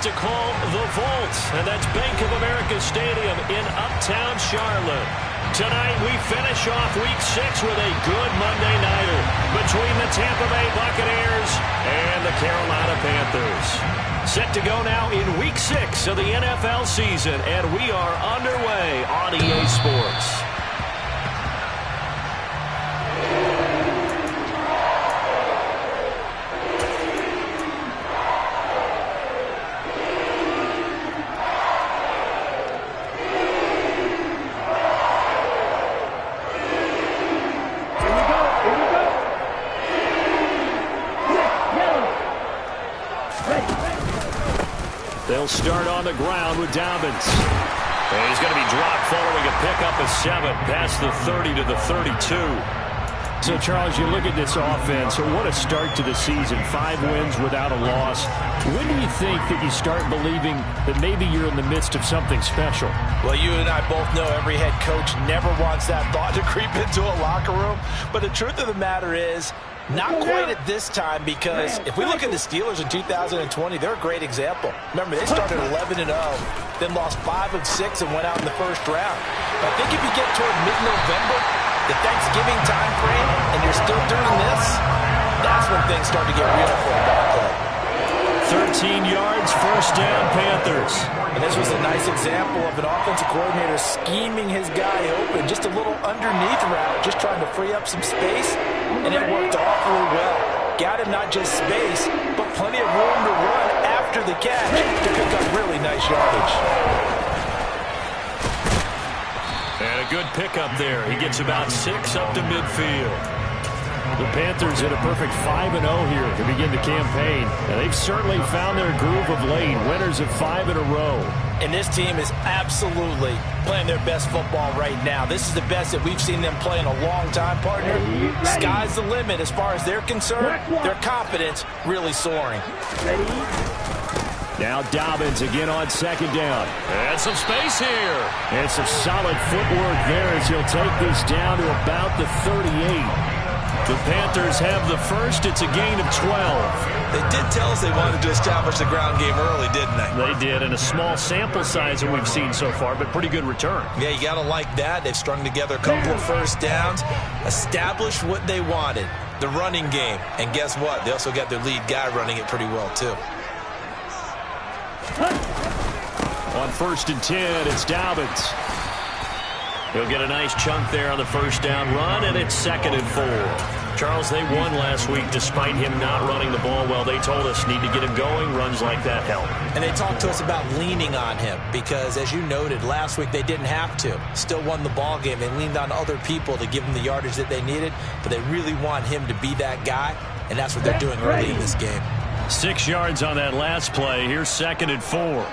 to call the Vault, and that's Bank of America Stadium in Uptown Charlotte. Tonight, we finish off Week 6 with a good Monday nighter between the Tampa Bay Buccaneers and the Carolina Panthers. Set to go now in Week 6 of the NFL season, and we are underway on EA Sports. They'll start on the ground with Dobbins. And he's going to be dropped following a pickup of 7 past the 30 to the 32. So, Charles, you look at this offense, what a start to the season. 5 wins without a loss. When do you think that you start believing that maybe you're in the midst of something special? Well, you and I both know every head coach never wants that thought to creep into a locker room. But the truth of the matter is, not quite at this time, because if we look at the Steelers in 2020, they're a great example. Remember, they started 11-0, then lost 5 of 6 and went out in the first round. But I think if you get toward mid-November, the Thanksgiving time frame, and you're still doing this, that's when things start to get real for a ball club. 13 yards, first down, Panthers. And this was a nice example of an offensive coordinator scheming his guy open, just a little underneath route, just trying to free up some space, and it worked awfully well. Got him not just space, but plenty of room to run after the catch to pick up really nice yardage. And a good pickup there. He gets about 6 up to midfield. The Panthers hit a perfect 5-0 here to begin the campaign. And they've certainly found their groove of late. Winners of 5 in a row. And this team is absolutely playing their best football right now. This is the best that we've seen them play in a long time, partner. Sky's the limit as far as they're concerned. Their confidence really soaring. Now Dobbins again on second down. And some space here. And some solid footwork there as he'll take this down to about the 38. The Panthers have the first. It's a gain of 12. They did tell us they wanted to establish the ground game early, didn't they? They did, and a small sample size that we've seen so far, but pretty good return. Yeah, you got to like that. They've strung together a couple of first downs, established what they wanted, the running game. And guess what? They also got their lead guy running it pretty well, too. On 1st and 10, it's Dobbins. He'll get a nice chunk there on the first down run, and it's 2nd and 4. Charles, they won last week despite him not running the ball well. They told us need to get him going. Runs like that help. And they talked to us about leaning on him because, as you noted, last week they didn't have to. Still won the ball game. They leaned on other people to give them the yardage that they needed, but they really want him to be that guy, and that's what they're doing early in this game. 6 yards on that last play. Here's 2nd and 4.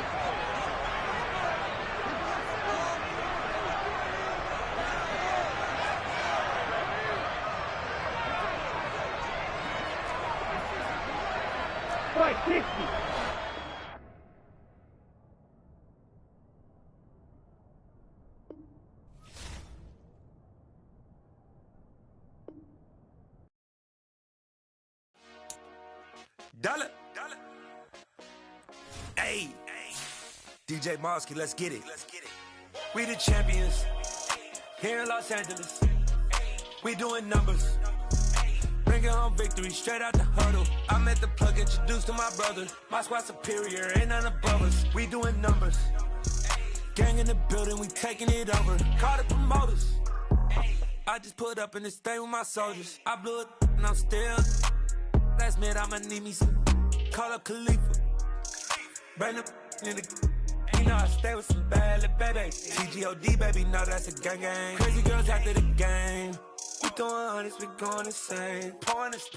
Dollar. Hey, DJ Mosky, let's get it. We the champions here in Los Angeles. We doing numbers. Bringing home victory straight out the huddle. I'm at the plug, introduced to my brother. My squad superior, ain't none above us. We doing numbers. Gang in the building, we taking it over. Call the promoters. I just put up in this thing with my soldiers. I blew it and I'm still. Last minute, I'ma need me some. Call up Khalifa. Bring up in the. You know I stay with some bad little baby. CGOD, baby, no, that's a gang gang. Crazy girls after the game. We throwing hundreds, we going insane. Pouring this.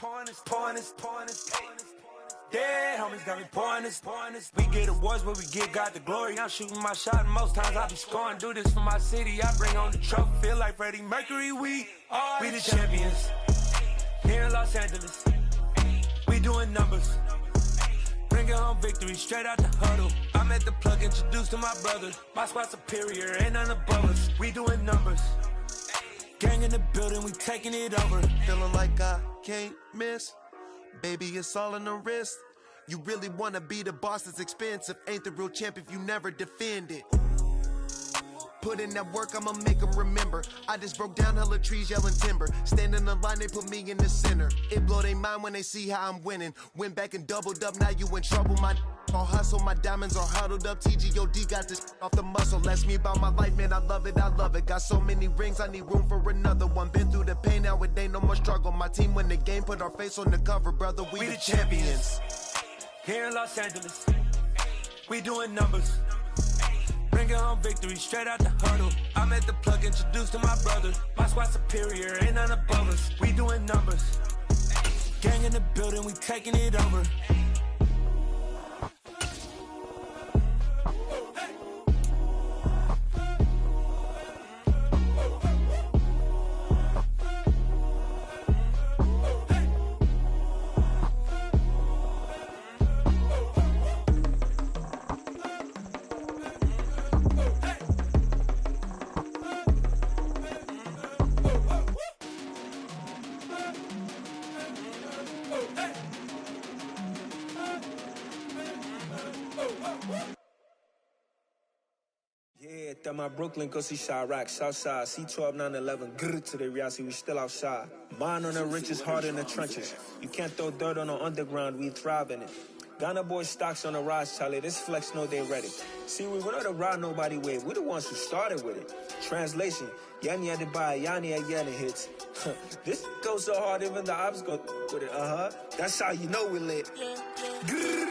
Dead homies got me pouring this. We get awards, but we give God the glory. I'm shooting my shot, and most times I be scoring. Do this for my city, I bring on the trophy. Feel like Freddie Mercury, we the champions. Here in Los Angeles. We doing numbers. Bringing home victory straight out the huddle. I'm at the plug, introduced to my brother. My squad superior, ain't none above us. We doing numbers. Gang in the building, we taking it over. Feeling like I can't miss. Baby, it's all in the wrist. You really wanna be the boss, that's expensive. Ain't the real champ if you never defend it. Put in that work, I'ma make them remember. I just broke down hella trees, yelling timber. Stand in the line, they put me in the center. It blow their mind when they see how I'm winning. Went back and doubled up, now you in trouble. My all hustle, my diamonds are huddled up. TGOD got this off the muscle. That's me about my life, man, I love it, I love it. Got so many rings, I need room for another one. Been through the pain, now it ain't no more struggle. My team win the game, put our face on the cover, brother, we the champions. Here in Los Angeles, we doing numbers. Bringing home victory straight out the huddle. I'm at the plug, introduced to my brother. My squad superior, ain't none above us. We doing numbers. Gang in the building, we taking it over. Yeah, that my Brooklyn, go see Chirac, Southside, C12, 911, grr to the reality, we still outside. Bond on the riches, hard in the trenches. You can't throw dirt on the underground, we thrive in it. Ghana boys stocks on the rise, Charlie, this flex know they ready. See, we not the ride nobody wave, we the ones who started with it. Translation, Yani had to buy, Yani again it hits. This goes so hard, even the ops go with it, That's how you know we lit. Grr.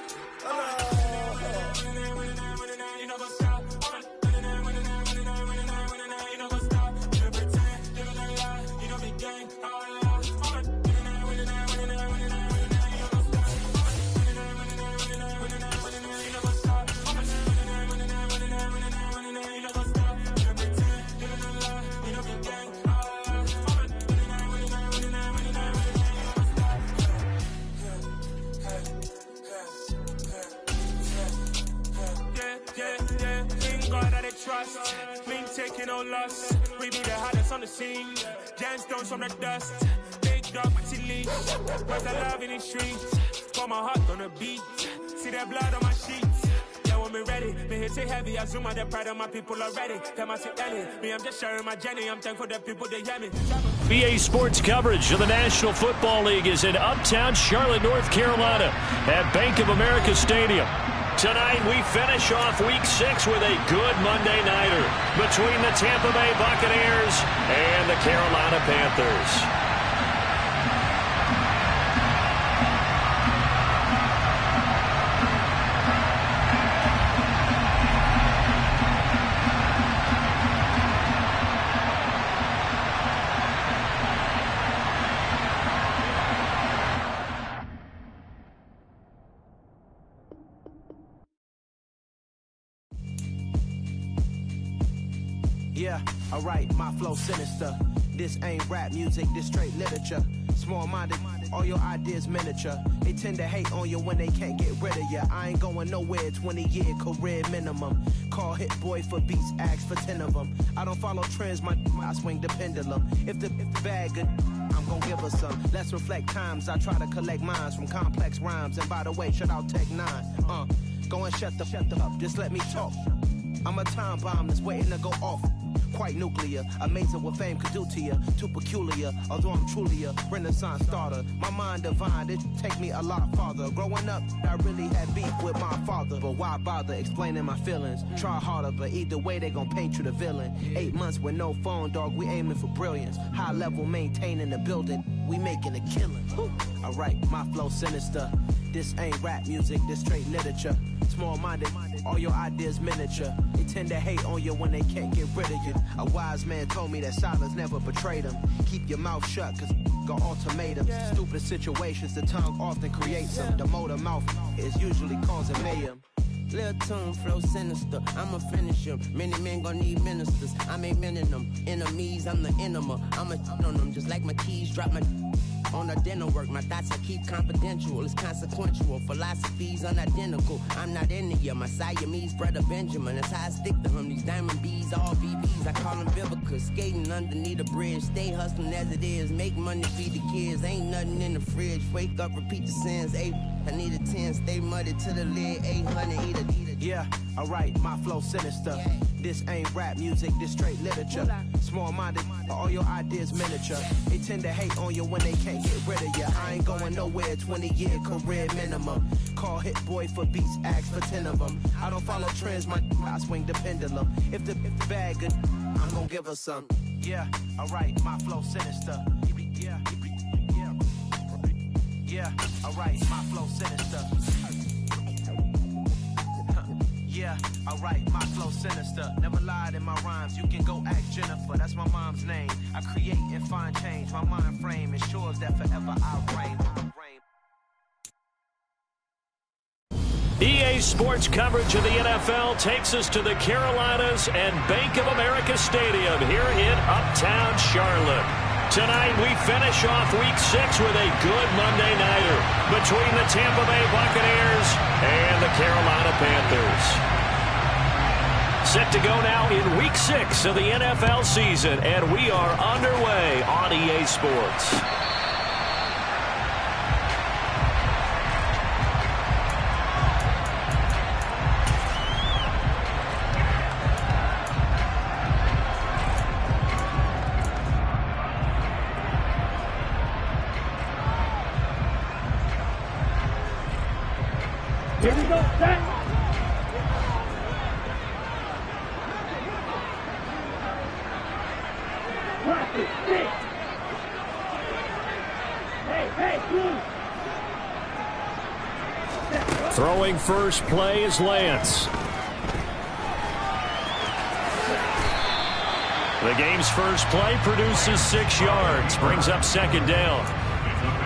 Trust, we ain't taking no loss. We be the hottest on the scene. Gemstones from the dust. Big dog, pretty leash. Where's the love in the streets? Got my heart on the beat. See that blood on my sheets. Yeah, when me ready, me hit it heavy. I zoom out the pride of my people already. Them I see Ellie. Me, I'm just sharing my journey. I'm thankful that people they hear me. BA Sports coverage of the National Football League is in Uptown Charlotte, North Carolina at Bank of America Stadium. Tonight, we finish off Week 6 with a good Monday nighter between the Tampa Bay Buccaneers and the Carolina Panthers. Yeah, alright, my flow sinister. This ain't rap music, this straight literature. Small-minded, all your ideas miniature. They tend to hate on you when they can't get rid of you. I ain't going nowhere, 20-year career minimum. Call Hit Boy for beats, ask for 10 of them. I don't follow trends, I swing the pendulum. If the bag good, I'm gon' give her some. Let's reflect times, I try to collect minds from complex rhymes. And by the way, shout out Tech 9. Go and shut the up, just let me talk. I'm a time bomb that's waiting to go off. Quite nuclear, amazing what fame could do to you. Too peculiar, although I'm truly a renaissance starter. My mind divine, it take me a lot farther. Growing up, I really had beef with my father. But why bother explaining my feelings? Try harder, but either way they gon' paint you the villain. 8 months with no phone, dog, we aiming for brilliance. High level maintaining the building, we making a killing. Alright, my flow sinister. This ain't rap music, this straight literature. Small-minded, all your ideas miniature. They tend to hate on you when they can't get rid of you. A wise man told me that silence never betrayed him. Keep your mouth shut, cause got ultimatums. Stupid situations, the tongue often creates them. The motor mouth is usually causing mayhem. Lil' tune, flow sinister. I'ma finish him. Many men gon' need ministers. I'm a men in them. Enemies, I'm the enema. I'ma on them just like my keys. Drop my on the dinner work. My thoughts I keep confidential. It's consequential. Philosophies unidentical. I'm not in ya. My Siamese brother Benjamin. That's how I stick to him. These diamond bees, all BBs. I call them Vivica. Skating underneath a bridge. Stay hustling as it is. Make money, feed the kids. Ain't nothing in the fridge. Wake up, repeat the sins. I need a 10. Stay muddy to the lid. 800. Eat a. Yeah, alright, my flow sinister. This ain't rap music, this straight literature. Small-minded, all your ideas miniature. They tend to hate on you when they can't get rid of you. I ain't going nowhere, 20-year career minimum. Call Hit Boy for beats, ask for 10 of them. I don't follow trends, I swing the pendulum. If the bag good, I'm gonna give her some. Yeah, alright, my flow sinister. Yeah, alright, my flow sinister. Yeah, alright, my flow sinister. Never lied in my rhymes, you can go ask Jennifer, that's my mom's name. I create and find change, my mind frame ensures that forever I'll reign. EA Sports coverage of the NFL takes us to the Carolinas and Bank of America Stadium here in Uptown Charlotte. Tonight we finish off Week 6 with a good Monday nighter between the Tampa Bay Buccaneers and the Carolina Panthers. Set to go now in Week 6 of the NFL season, and we are underway on EA Sports. Here we go, set. Practice, sit. Hey, Throwing first play is Lance. The game's first play produces 6 yards, brings up second down.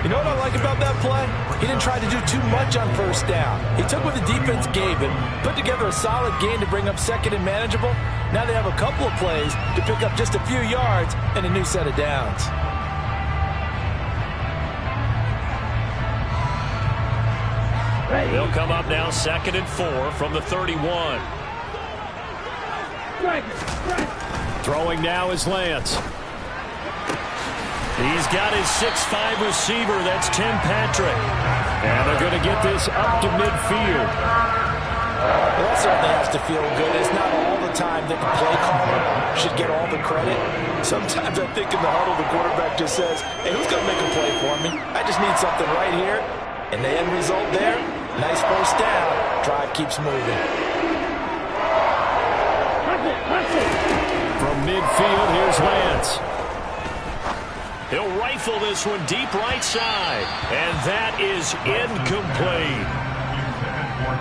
You know what I like about that play? He didn't try to do too much on first down. He took what the defense gave him, put together a solid gain to bring up second and manageable. Now they have a couple of plays to pick up just a few yards and a new set of downs. They'll come up now 2nd and 4 from the 31. Throwing now is Lance. He's got his 6'5" receiver. That's Tim Patrick. And they're going to get this up to midfield. Well, that certainly has to feel good. It's not all the time that the play caller should get all the credit. Sometimes I think in the huddle, the quarterback just says, hey, who's going to make a play for me? I just need something right here. And the end result there, nice first down. Drive keeps moving. From midfield, here's Lance. He'll rifle this one deep right side. And that is incomplete.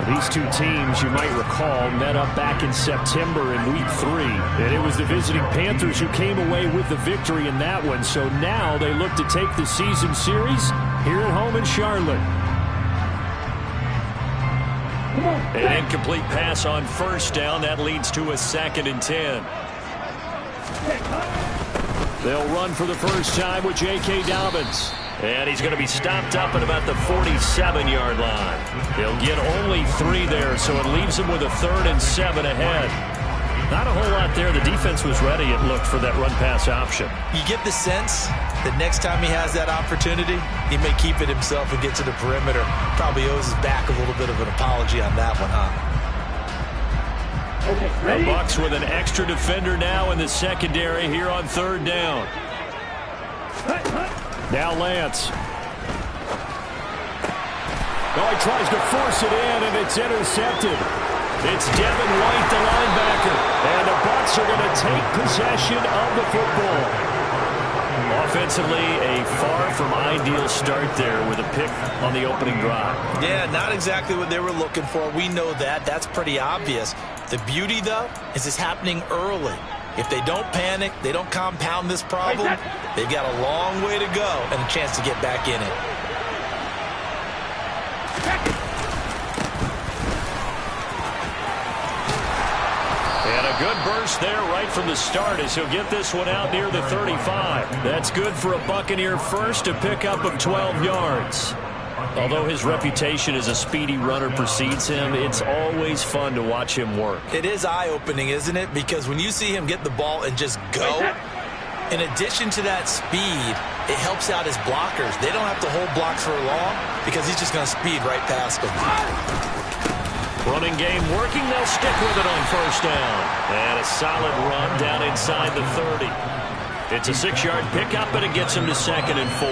These two teams, you might recall, met up back in September in Week 3. And it was the visiting Panthers who came away with the victory in that one. So now they look to take the season series here at home in Charlotte. An incomplete pass on first down. That leads to a 2nd and 10. They'll run for the first time with J.K. Dobbins. And he's going to be stopped up at about the 47-yard line. He'll get only 3 there, so it leaves him with a 3rd and 7 ahead. Not a whole lot there. The defense was ready, it looked, for that run-pass option. You get the sense that next time he has that opportunity, he may keep it himself and get to the perimeter. Probably owes his back a little bit of an apology on that one, huh? Okay, the Bucs with an extra defender now in the secondary here on 3rd down. Now Lance. Oh, he tries to force it in, and it's intercepted. It's Devin White, the linebacker. And the Bucs are going to take possession of the football. Offensively, a far from ideal start there with a pick on the opening drive. Yeah, not exactly what they were looking for. We know that. That's pretty obvious. The beauty, though, is it's happening early. If they don't panic, they don't compound this problem, they've got a long way to go and a chance to get back in it. A good burst there right from the start as he'll get this one out near the 35. That's good for a Buccaneer first, a pickup of 12 yards. Although his reputation as a speedy runner precedes him, it's always fun to watch him work. It is eye-opening, isn't it? Because when you see him get the ball and just go, in addition to that speed, it helps out his blockers. They don't have to hold blocks for long because he's just going to speed right past them. Running game working. They'll stick with it on first down. And a solid run down inside the 30. It's a 6-yard pickup, and it gets him to 2nd and 4.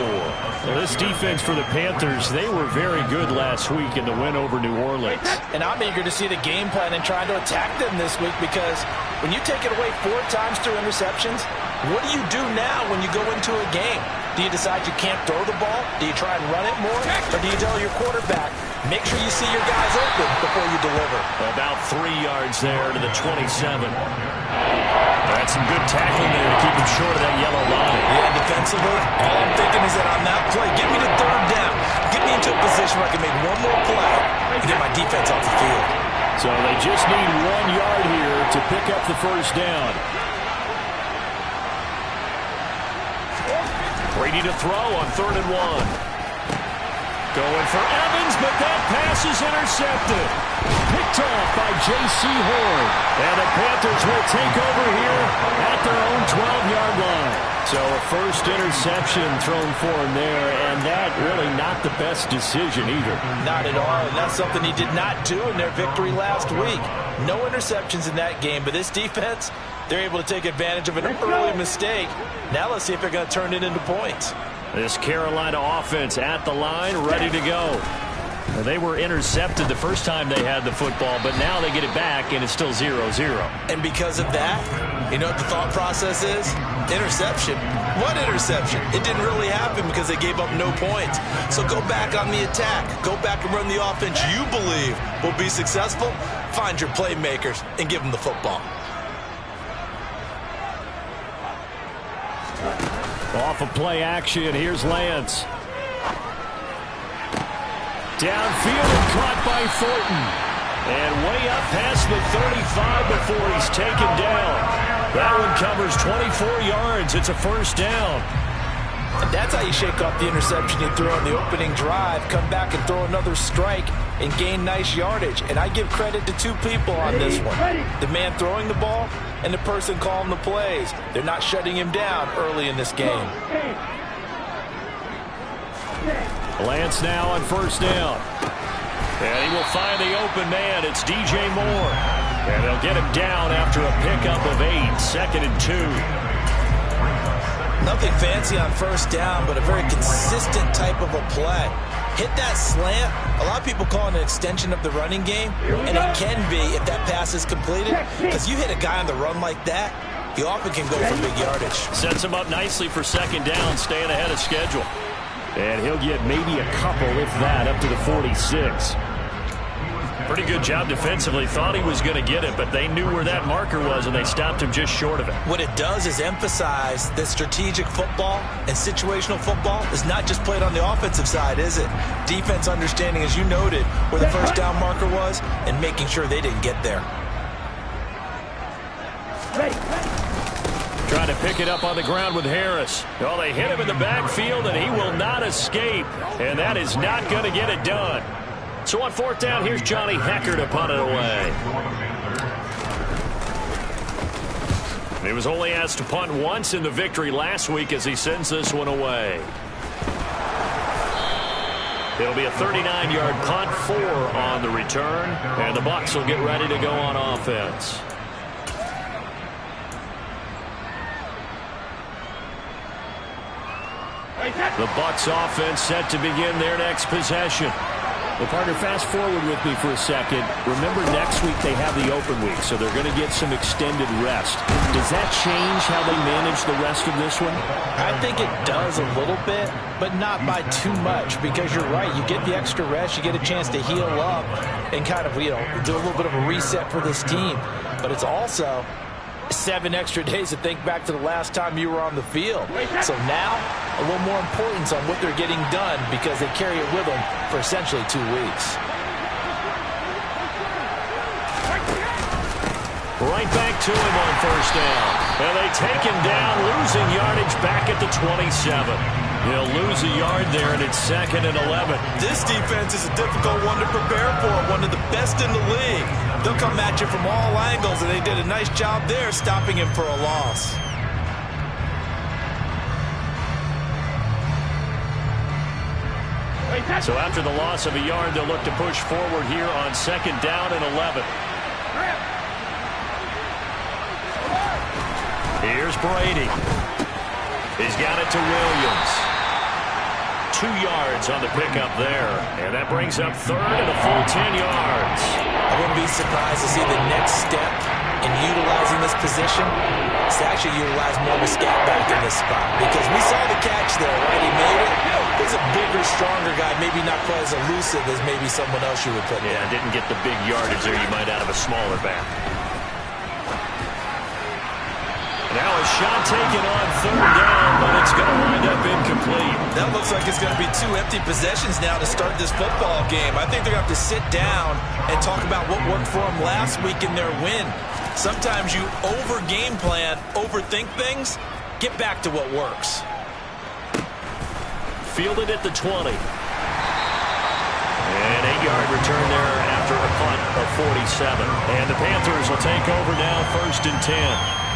Well, this defense for the Panthers, they were very good last week in the win over New Orleans. And I'm eager to see the game plan and trying to attack them this week because when you take it away 4 times through interceptions, what do you do now when you go into a game? Do you decide you can't throw the ball? Do you try and run it more? Or do you tell your quarterback, make sure you see your guys open before you deliver? About 3 yards there to the 27. That's some good tackling there to keep him short of that yellow line. Yeah, defensively, all I'm thinking is that on that play, get me to 3rd down. Get me into a position where I can make one more play and get my defense off the field. So they just need 1 yard here to pick up the first down. Brady to throw on 3rd and 1. Going for Evans, but that pass is intercepted. Picked off by J.C. Horn. And the Panthers will take over here at their own 12-yard line. So a first interception thrown for him there, and that really not the best decision either. Not at all, and that's something he did not do in their victory last week. No interceptions in that game, but this defense, they're able to take advantage of an early mistake. Now let's see if they're going to turn it into points. This Carolina offense at the line, ready to go. They were intercepted the first time they had the football, but now they get it back, and it's still 0-0. And because of that, you know what the thought process is? Interception. What interception? It didn't really happen because they gave up no points. So go back on the attack. Go back and run the offense you believe will be successful. Find your playmakers and give them the football. Off of play action, here's Lance. Downfield and caught by Thornton. And way up past the 35 before he's taken down. That one covers 24 yards. It's a first down. And that's how you shake off the interception you threw on the opening drive. Come back and throw another strike and gain nice yardage. And I give credit to 2 people on this one. The man throwing the ball and the person calling the plays. They're not shutting him down early in this game. Lance now on first down. And he will find the open man. It's DJ Moore. And they'll get him down after a pickup of 8. 2nd and 2. Nothing fancy on first down, but a very consistent type of a play. Hit that slant. A lot of people call it an extension of the running game, and it can be if that pass is completed, because you hit a guy on the run like that, you often can go for big yardage. Sets him up nicely for 2nd down, staying ahead of schedule. And he'll get maybe a couple, if that, up to the 46. Pretty good job defensively. Thought he was going to get it, but they knew where that marker was, and they stopped him just short of it. What it does is emphasize that strategic football and situational football is not just played on the offensive side, is it? Defense understanding, as you noted, where the first down marker was and making sure they didn't get there. Trying to pick it up on the ground with Harris. Well, they hit him in the backfield, and he will not escape. And that is not going to get it done. So on 4th down, here's Johnny Hecker to punt it away. He was only asked to punt once in the victory last week as he sends this one away. It'll be a 39-yard punt, 4 on the return, and the Bucs will get ready to go on offense. The Bucs offense set to begin their next possession. Well, partner, fast forward with me for a second. Remember, next week they have the open week, so they're going to get some extended rest. Does that change how they manage the rest of this one? I think it does a little bit, but not by too much, because you're right. You get the extra rest, you get a chance to heal up and kind of, do a little bit of a reset for this team. But it's also 7 extra days to think back to the last time you were on the field. So now, a little more importance on what they're getting done because they carry it with them for essentially 2 weeks. Right back to him on first down. And they take him down, losing yardage back at the 27. He'll lose a yard there, and it's 2nd and 11. This defense is a difficult one to prepare for, one of the best in the league. They'll come at you from all angles, and they did a nice job there stopping him for a loss. So after the loss of a yard, they'll look to push forward here on 2nd down and 11. Here's Brady. He's got it to Williams. 2 yards on the pickup there. And that brings up 3rd and a full 10 yards. I wouldn't be surprised to see the next step in utilizing this position is to actually utilize more of a scat back in this spot. Because we saw the catch there, right? He made it. He's a bigger, stronger guy, maybe not quite as elusive as maybe someone else you would put in. Yeah, didn't get the big yardage there you might out of a smaller back. Now a shot taken on 3rd down, but it's going to wind up incomplete. That looks like it's going to be 2 empty possessions now to start this football game. I think they're going to have to sit down and talk about what worked for them last week in their win. Sometimes you over-game plan, overthink things, get back to what works. Fielded at the 20. And 8-yard return there after a punt of 47. And the Panthers will take over now, 1st and 10.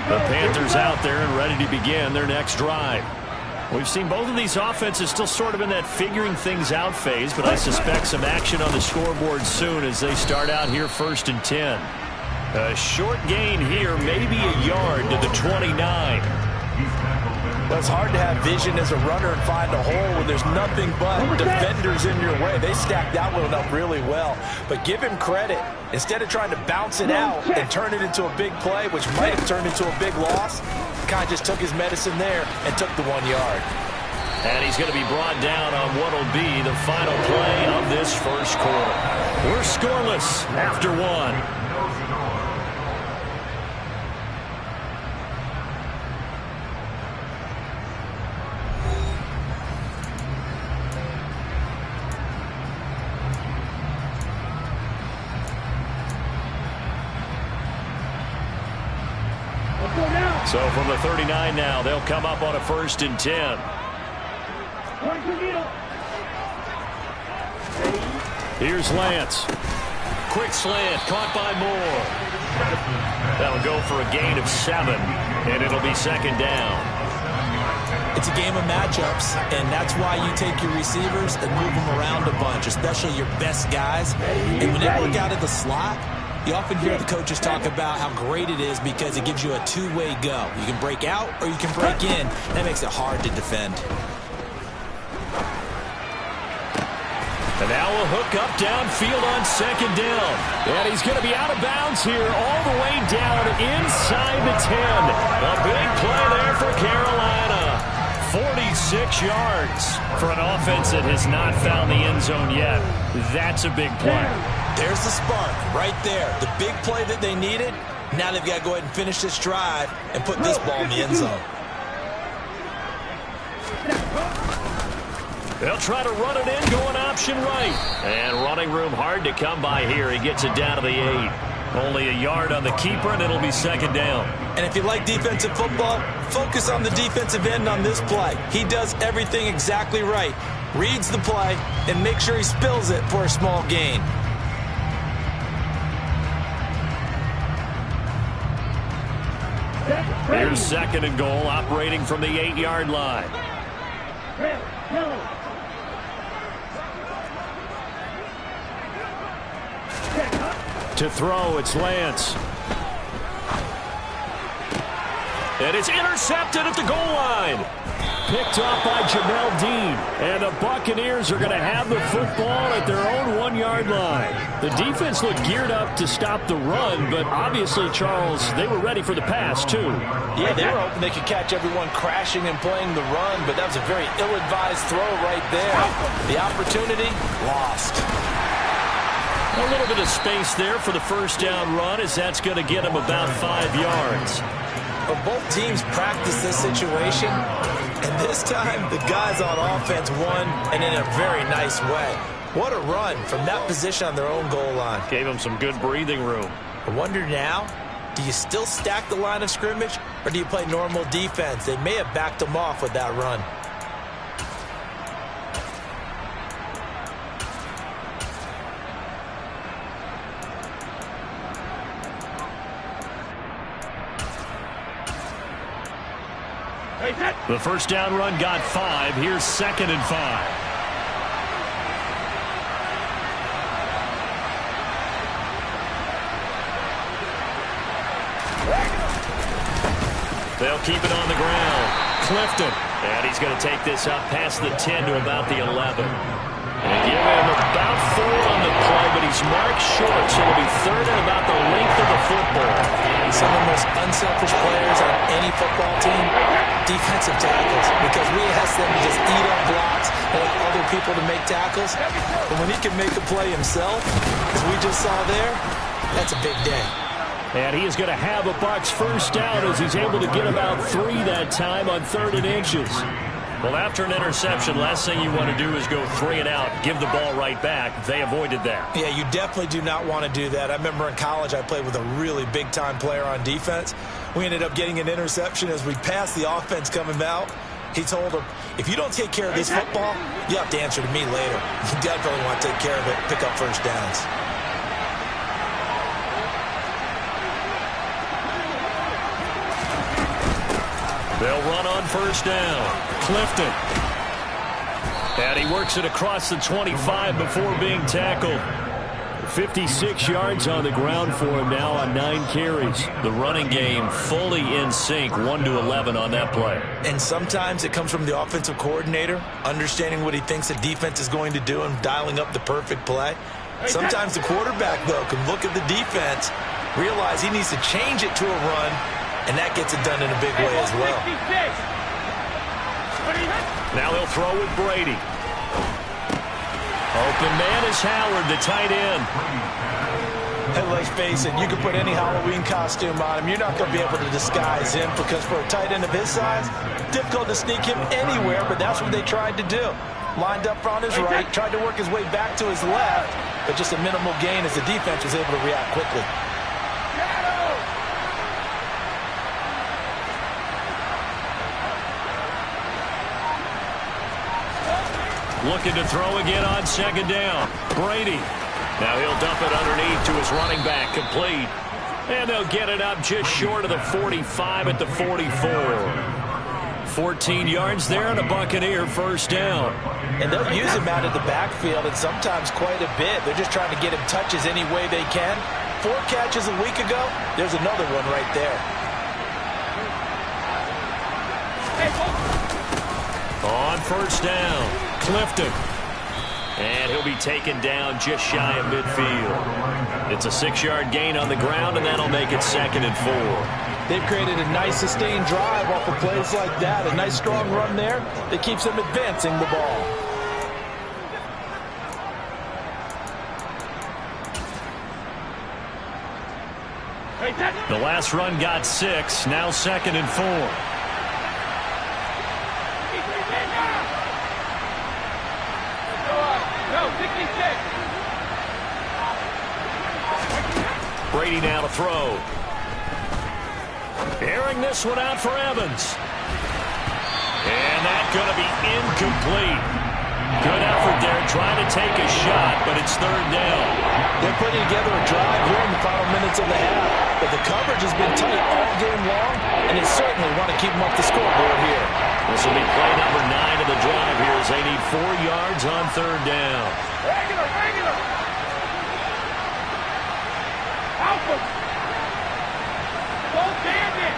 The Panthers out there and ready to begin their next drive. We've seen both of these offenses still sort of in that figuring things out phase, but I suspect some action on the scoreboard soon as they start out here 1st and 10. A short gain here, maybe a yard to the 29. Well, it's hard to have vision as a runner and find a hole when there's nothing but defenders in your way. They stacked that one up really well. But give him credit. Instead of trying to bounce it out and turn it into a big play, which might have turned into a big loss, kind of just took his medicine there and took the 1 yard. And he's going to be brought down on what will be the final play of this first quarter. We're scoreless after 1. So from the 39 now, they'll come up on a 1st and 10. Here's Lance. Quick slant, caught by Moore. That'll go for a gain of 7, and it'll be 2nd down. It's a game of matchups, and that's why you take your receivers and move them around a bunch, especially your best guys. And when they work out of the slot, you often hear the coaches talk about how great it is because it gives you a two-way go. You can break out or you can break in. That makes it hard to defend. And now a hook up downfield on 2nd down. And he's going to be out of bounds here all the way down inside the 10. A big play there for Carolina. 46 yards for an offense that has not found the end zone yet. That's a big play. There's the spark right there. The big play that they needed. Now they've got to go ahead and finish this drive and put this ball in the end zone. They'll try to run it in, going option right. And running room hard to come by here. He gets it down to the 8. Only a yard on the keeper, and it'll be 2nd down. And if you like defensive football, focus on the defensive end on this play. He does everything exactly right. Reads the play and make sure he spills it for a small gain. Here's 2nd and goal, operating from the 8-yard line. To throw, it's Lance. And it's intercepted at the goal line. Picked off by Jamel Dean. And the Buccaneers are going to have the football at their own 1-yard line. The defense looked geared up to stop the run, but obviously, Charles, they were ready for the pass, too. Yeah, they were hoping they could catch everyone crashing and playing the run, but that was a very ill-advised throw right there. The opportunity, lost. A little bit of space there for the first down run, as that's going to get him about 5 yards. Well, both teams practice this situation, and this time the guys on offense won, and in a very nice way. What a run from that position on their own goal line. Gave him some good breathing room. I wonder now, do you still stack the line of scrimmage, or do you play normal defense? They may have backed them off with that run. The first down run got 5. Here's 2nd and 5. They'll keep it on the ground. Clifton. And he's going to take this up past the 10 to about the 11. And give him about 4 on the play, but he's marked short, so it'll be 3rd and about the length of the football. Some of the most unselfish players on any football team, defensive tackles, because we ask them to just eat up blocks and let other people to make tackles. But when he can make a play himself, as we just saw there, that's a big day. And he is going to have a Bucs first down as he's able to get about 3 that time on 3rd and inches. Well, after an interception, last thing you want to do is go 3 and out, give the ball right back. They avoided that. Yeah, you definitely do not want to do that. I remember in college I played with a really big-time player on defense. We ended up getting an interception as we passed the offense coming out. He told him, if you don't take care of this football, you have to answer to me later. You definitely want to take care of it, pick up first downs. They'll run on first down. Clifton. And he works it across the 25 before being tackled. 56 yards on the ground for him now on 9 carries. The running game fully in sync, 1-11 on that play. And sometimes it comes from the offensive coordinator, understanding what he thinks the defense is going to do and dialing up the perfect play. Sometimes the quarterback, though, can look at the defense, realize he needs to change it to a run, and that gets it done in a big way as well. Now he'll throw with Brady. Open man is Howard, the tight end. And let's face it, you can put any Halloween costume on him. You're not going to be able to disguise him because for a tight end of his size, difficult to sneak him anywhere, but that's what they tried to do. Lined up on his right, tried to work his way back to his left, but just a minimal gain as the defense was able to react quickly. Looking to throw again on 2nd down. Brady. Now he'll dump it underneath to his running back. Complete. And they'll get it up just short of the 45 at the 44. 14 yards there and a Buccaneer first down. And they'll use him out of the backfield and sometimes quite a bit. They're just trying to get him touches any way they can. 4 catches a week ago. There's another one right there. On first down. Clifton. And he'll be taken down just shy of midfield. It's a 6-yard gain on the ground, and that'll make it 2nd and 4. They've created a nice sustained drive off of plays like that. A nice strong run there that keeps them advancing the ball. The last run got 6. Now 2nd and 4. Brady now to throw. Airing this one out for Evans. And that's going to be incomplete. Good effort there trying to take a shot, but it's 3rd down. They're putting together a drive here in the final minutes of the half, but the coverage has been tight all game long, and they certainly want to keep them up the scoreboard here. This will be play number 9 of the drive here as they need 4 yards on 3rd down. Regular. Alpha. Don't stand it.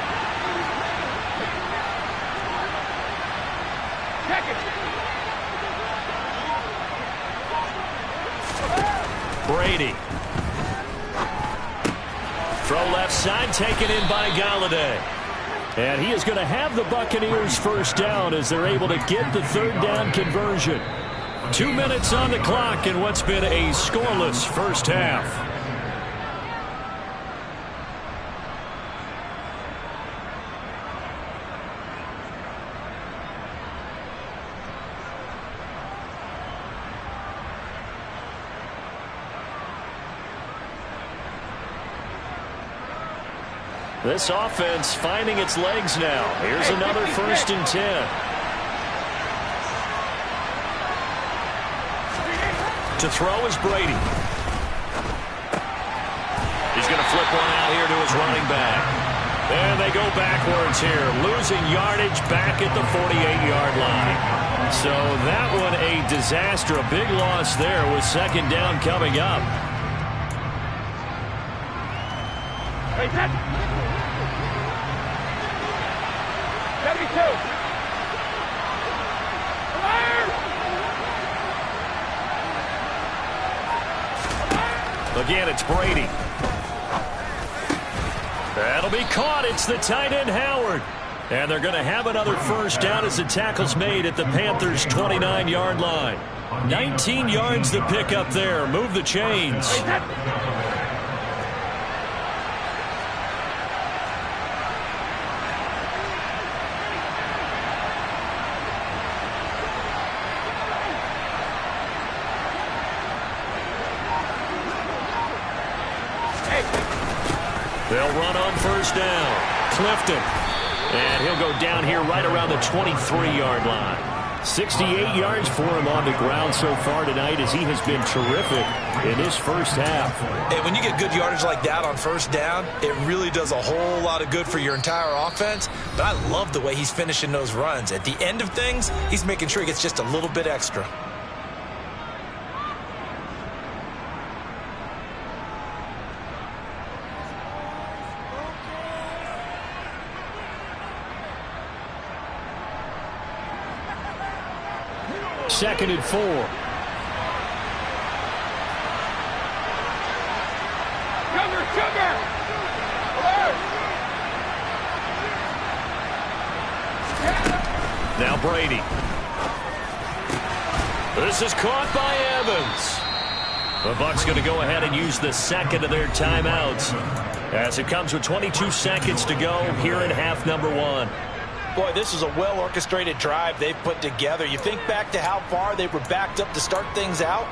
Check it. Brady. Throw left side, taken in by Galladay. And he is going to have the Buccaneers first down as they're able to get the 3rd down conversion. 2 minutes on the clock in what's been a scoreless first half. This offense finding its legs now. Here's another 1st and 10. To throw is Brady. He's going to flip one out here to his running back. And they go backwards here, losing yardage back at the 48-yard line. So that one a disaster, a big loss there with 2nd down coming up. Again, it's Brady. That'll be caught. It's the tight end, Howard. And they're going to have another 1st down as the tackle's made at the Panthers' 29-yard line. 19 yards to pick up there. Move the chains. They'll run on 1st down. Clifton. And he'll go down here right around the 23-yard line. 68 yards for him on the ground so far tonight as he has been terrific in this first half. And when you get good yardage like that on 1st down, it really does a whole lot of good for your entire offense. But I love the way he's finishing those runs. At the end of things, he's making sure he gets just a little bit extra. Second and 4. Sugar! Now Brady. This is caught by Evans. The Bucs going to go ahead and use the 2nd of their timeouts as it comes with 22 seconds to go here in half number 1. Boy, this is a well-orchestrated drive they've put together. You think back to how far they were backed up to start things out,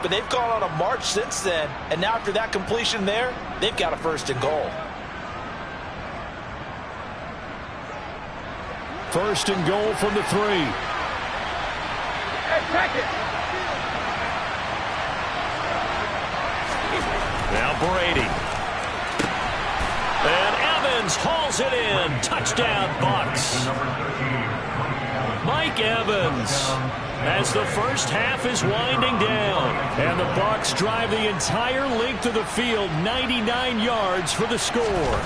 but they've gone on a march since then, and now after that completion there, they've got a 1st and goal. 1st and goal from the 3. Hey, check it. Now Brady. And Evans hauls it in. Touchdown, Bucs. Mike Evans as the first half is winding down. And the Bucs drive the entire length of the field, 99 yards for the score.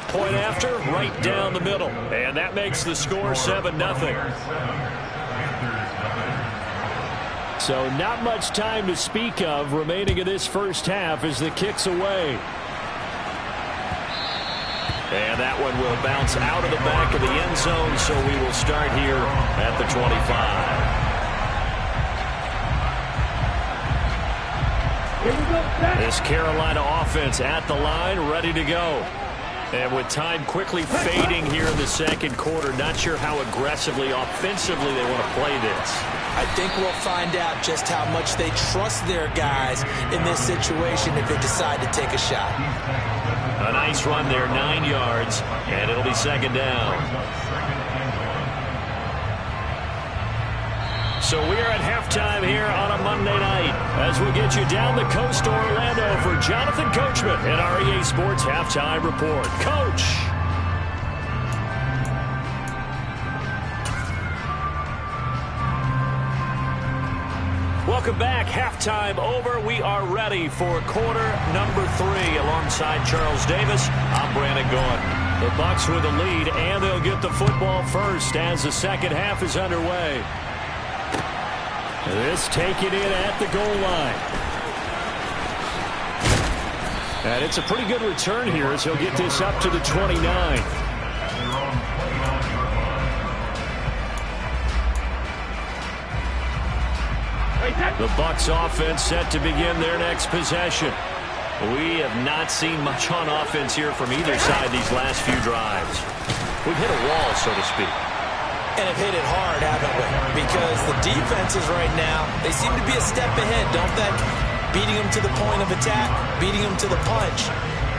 Point after, right down the middle. And that makes the score 7-0. So not much time to speak of remaining in this first half as the kick's away. And that one will bounce out of the back of the end zone, so we will start here at the 25. This Carolina offense at the line, ready to go. And with time quickly fading here in the 2nd quarter, not sure how aggressively, offensively they want to play this. I think we'll find out just how much they trust their guys in this situation if they decide to take a shot. A nice run there, 9 yards, and it'll be 2nd down. So we are at halftime here on a Monday night as we'll get you down the coast to Orlando for Jonathan Coachman at our EA Sports Halftime Report. Coach. Welcome back. Halftime over. We are ready for quarter number 3 alongside Charles Davis. I'm Brandon Gaudin. The Bucs with the lead, and they'll get the football first as the 2nd half is underway. This taken in at the goal line. And it's a pretty good return here as he'll get this up to the 29. The Bucs offense set to begin their next possession. We have not seen much on offense here from either side these last few drives. We've hit a wall, so to speak. And have hit it hard, haven't we? Because the defenses right now, they seem to be a step ahead, don't they? Beating them to the point of attack, beating them to the punch.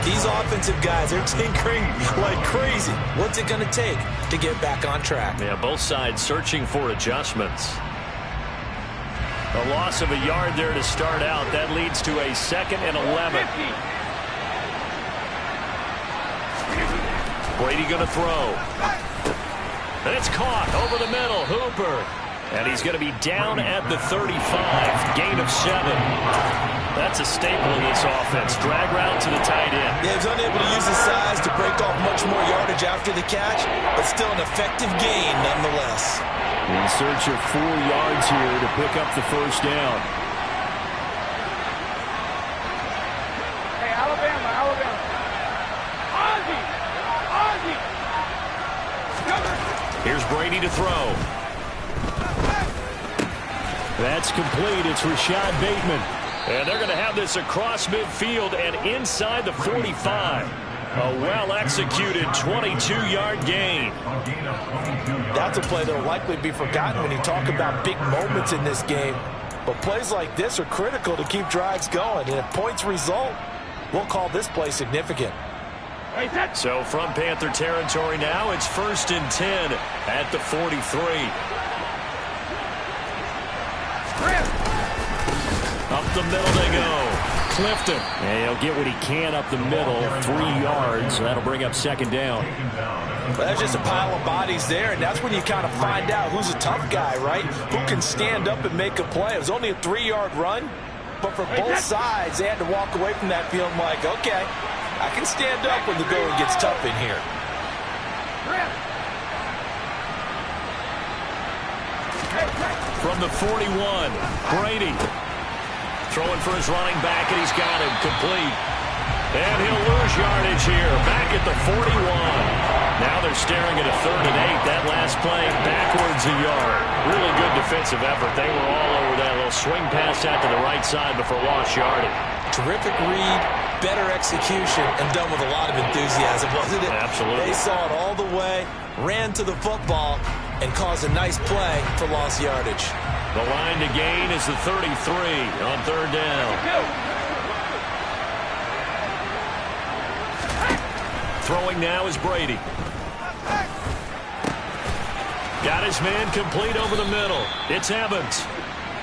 These offensive guys, they're tinkering like crazy. What's it going to take to get back on track? Yeah, both sides searching for adjustments. A loss of a yard there to start out. That leads to a 2nd and 11. Brady going to throw. And it's caught over the middle. Hooper. And he's going to be down at the 35. Gain of 7. That's a staple in this offense. Drag route to the tight end. Yeah, he's unable to use his size to break off much more yardage after the catch, but still an effective gain nonetheless. In search of 4 yards here to pick up the first down. Hey, Alabama. Ozzie. Here's Brady to throw. That's complete. It's Rashad Bateman. And they're going to have this across midfield and inside the 45. A well-executed 22-yard gain. That's a play that will likely be forgotten when you talk about big moments in this game. But plays like this are critical to keep drives going. And if points result, we'll call this play significant. So from Panther territory now, it's 1st and 10 at the 43. Up the middle they go. Clifton. And he'll get what he can up the middle. 3 yards. That'll bring up 2nd down. Well, that's just a pile of bodies there, and that's when you kind of find out who's a tough guy, right? Who can stand up and make a play. It was only a 3-yard run, but for both sides, they had to walk away from that feeling like, okay, I can stand up when the going gets tough in here. From the 41, Brady. Throwing for his running back, and he's got him complete. And he'll lose yardage here. Back at the 41. Now they're staring at a 3rd and 8. That last play backwards a yard. Really good defensive effort. They were all over that little swing pass out to the right side before lost yardage. Terrific read, better execution, and done with a lot of enthusiasm, wasn't it? Absolutely. They saw it all the way, ran to the football, and caused a nice play for lost yardage. The line to gain is the 33 on 3rd down. Throwing now is Brady. Got his man complete over the middle. It's Evans.